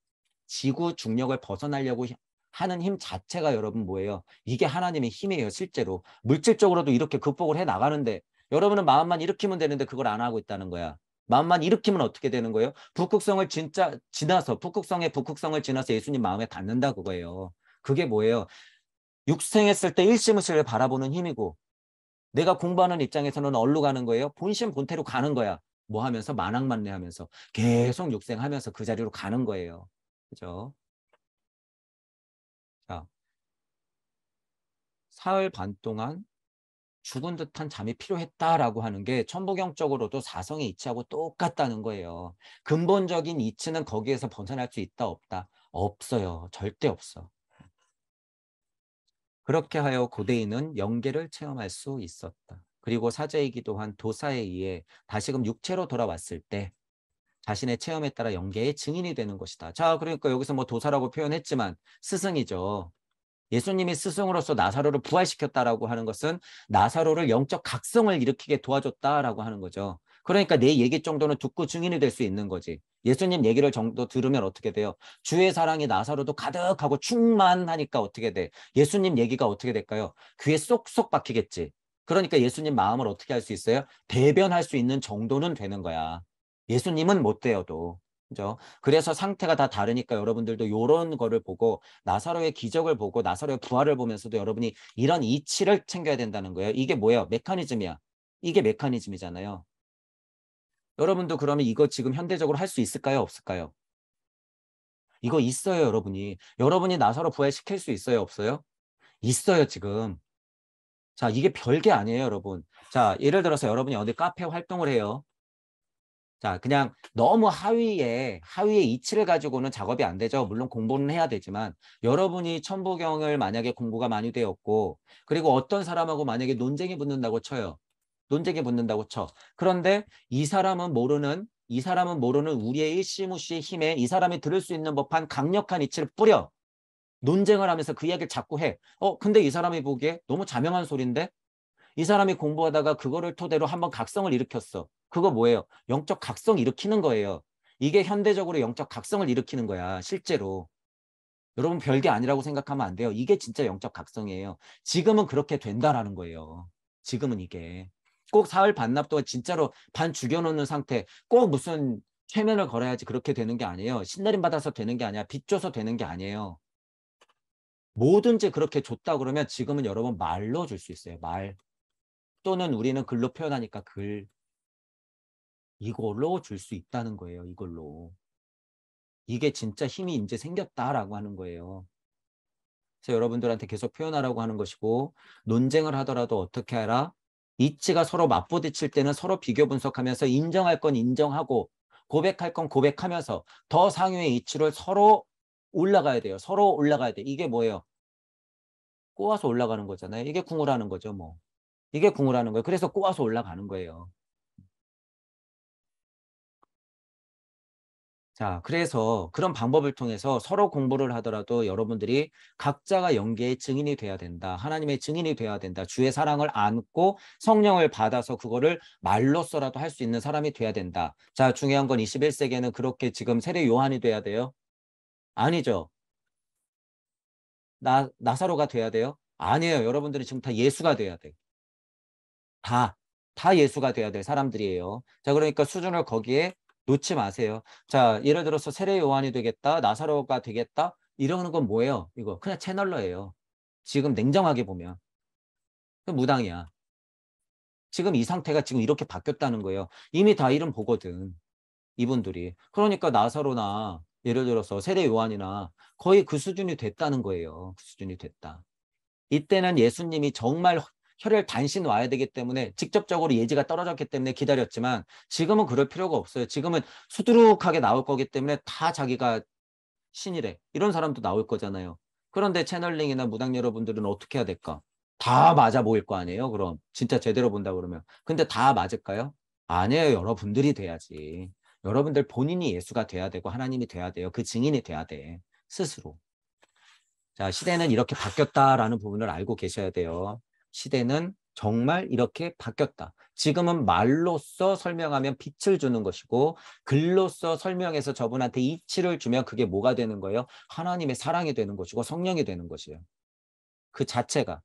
지구 중력을 벗어나려고 하는 힘 자체가 여러분 뭐예요? 이게 하나님의 힘이에요, 실제로. 물질적으로도 이렇게 극복을 해 나가는데 여러분은 마음만 일으키면 되는데 그걸 안 하고 있다는 거야. 마음만 일으키면 어떻게 되는 거예요? 북극성을 진짜 지나서 북극성을 지나서 예수님 마음에 닿는다 그거예요. 그게 뭐예요? 육생했을 때 일심의식을 바라보는 힘이고 내가 공부하는 입장에서는 어디로 가는 거예요? 본심 본태로 가는 거야. 뭐 하면서 만학만례하면서 계속 육생하면서 그 자리로 가는 거예요. 그죠? 자, 사흘 반 동안 죽은 듯한 잠이 필요했다라고 하는 게 천부경적으로도 사성의 이치하고 똑같다는 거예요. 근본적인 이치는 거기에서 벗어날 수 있다 없다? 없어요. 절대 없어. 그렇게 하여 고대인은 영계를 체험할 수 있었다. 그리고 사제이기도 한 도사에 의해 다시금 육체로 돌아왔을 때 자신의 체험에 따라 영계의 증인이 되는 것이다. 자, 그러니까 여기서 뭐 도사라고 표현했지만 스승이죠. 예수님이 스승으로서 나사로를 부활시켰다라고 하는 것은 나사로를 영적 각성을 일으키게 도와줬다라고 하는 거죠. 그러니까 내 얘기 정도는 듣고 증인이 될 수 있는 거지. 예수님 얘기를 정도 들으면 어떻게 돼요? 주의 사랑이 나사로도 가득하고 충만하니까 어떻게 돼? 예수님 얘기가 어떻게 될까요? 귀에 쏙쏙 박히겠지. 그러니까 예수님 마음을 어떻게 할 수 있어요? 대변할 수 있는 정도는 되는 거야. 예수님은 못 돼요도. 그죠? 그래서 상태가 다 다르니까 여러분들도 이런 거를 보고 나사로의 기적을 보고 나사로의 부활을 보면서도 여러분이 이런 이치를 챙겨야 된다는 거예요. 이게 뭐예요? 메커니즘이야. 이게 메커니즘이잖아요. 여러분도 그러면 이거 지금 현대적으로 할 수 있을까요? 없을까요? 이거 있어요, 여러분이. 여러분이 나사로 부활시킬 수 있어요, 없어요? 있어요, 지금. 자, 이게 별게 아니에요, 여러분. 자, 예를 들어서 여러분이 어디 카페 활동을 해요. 자, 그냥 너무 하위의 이치를 가지고는 작업이 안 되죠. 물론 공부는 해야 되지만 여러분이 천부경을 만약에 공부가 많이 되었고 그리고 어떤 사람하고 만약에 논쟁이 붙는다고 쳐요. 논쟁이 붙는다고 쳐. 그런데 이 사람은 모르는 우리의 일시무시의 힘에 이 사람이 들을 수 있는 법한 강력한 이치를 뿌려. 논쟁을 하면서 그 이야기를 자꾸 해. 근데 이 사람이 보기에 너무 자명한 소린데 이 사람이 공부하다가 그거를 토대로 한번 각성을 일으켰어. 그거 뭐예요? 영적 각성 일으키는 거예요. 이게 현대적으로 영적 각성을 일으키는 거야. 실제로. 여러분 별게 아니라고 생각하면 안 돼요. 이게 진짜 영적 각성이에요. 지금은 그렇게 된다라는 거예요. 지금은 이게. 꼭 사흘 반납 동안 진짜로 반 죽여놓는 상태. 꼭 무슨 최면을 걸어야지 그렇게 되는 게 아니에요. 신내림 받아서 되는 게 아니야. 빚 줘서 되는 게 아니에요. 뭐든지 그렇게 줬다 그러면 지금은 여러분 말로 줄 수 있어요. 말. 또는 우리는 글로 표현하니까 글. 이걸로 줄 수 있다는 거예요. 이걸로. 이게 진짜 힘이 이제 생겼다라고 하는 거예요. 그래서 여러분들한테 계속 표현하라고 하는 것이고 논쟁을 하더라도 어떻게 하라? 이치가 서로 맞부딪힐 때는 서로 비교 분석하면서 인정할 건 인정하고 고백할 건 고백하면서 더 상위의 이치를 서로 올라가야 돼요. 서로 올라가야 돼. 이게 뭐예요? 꼬아서 올라가는 거잖아요. 이게 궁을 하는 거죠. 뭐. 이게 궁을 하는 거예요. 그래서 꼬아서 올라가는 거예요. 자, 그래서 그런 방법을 통해서 서로 공부를 하더라도 여러분들이 각자가 연계의 증인이 돼야 된다. 하나님의 증인이 돼야 된다. 주의 사랑을 안고 성령을 받아서 그거를 말로써라도 할 수 있는 사람이 돼야 된다. 자, 중요한 건 21세기에는 그렇게 지금 세례 요한이 돼야 돼요? 아니죠. 나사로가 돼야 돼요? 아니에요. 여러분들이 지금 다 예수가 돼야 돼. 다 예수가 돼야 될 사람들이에요. 자, 그러니까 수준을 거기에 놓지 마세요. 자, 예를 들어서 세례 요한이 되겠다, 나사로가 되겠다, 이러는 건 뭐예요? 이거 그냥 채널러예요. 지금 냉정하게 보면. 무당이야. 지금 이 상태가 지금 이렇게 바뀌었다는 거예요. 이미 다 이름 보거든. 이분들이. 그러니까 나사로나 예를 들어서 세례 요한이나 거의 그 수준이 됐다는 거예요. 그 수준이 됐다. 이때는 예수님이 정말 혈혈 단신 와야 되기 때문에 직접적으로 예지가 떨어졌기 때문에 기다렸지만 지금은 그럴 필요가 없어요. 지금은 수두룩하게 나올 거기 때문에 다 자기가 신이래. 이런 사람도 나올 거잖아요. 그런데 채널링이나 무당 여러분들은 어떻게 해야 될까? 다 맞아 보일 거 아니에요? 그럼 진짜 제대로 본다 그러면. 근데 다 맞을까요? 아니에요. 여러분들이 돼야지. 여러분들 본인이 예수가 돼야 되고 하나님이 돼야 돼요. 그 증인이 돼야 돼. 스스로. 자, 시대는 이렇게 바뀌었다라는 부분을 알고 계셔야 돼요. 시대는 정말 이렇게 바뀌었다. 지금은 말로써 설명하면 빛을 주는 것이고 글로써 설명해서 저분한테 이치를 주면 그게 뭐가 되는 거예요? 하나님의 사랑이 되는 것이고 성령이 되는 것이에요. 그 자체가.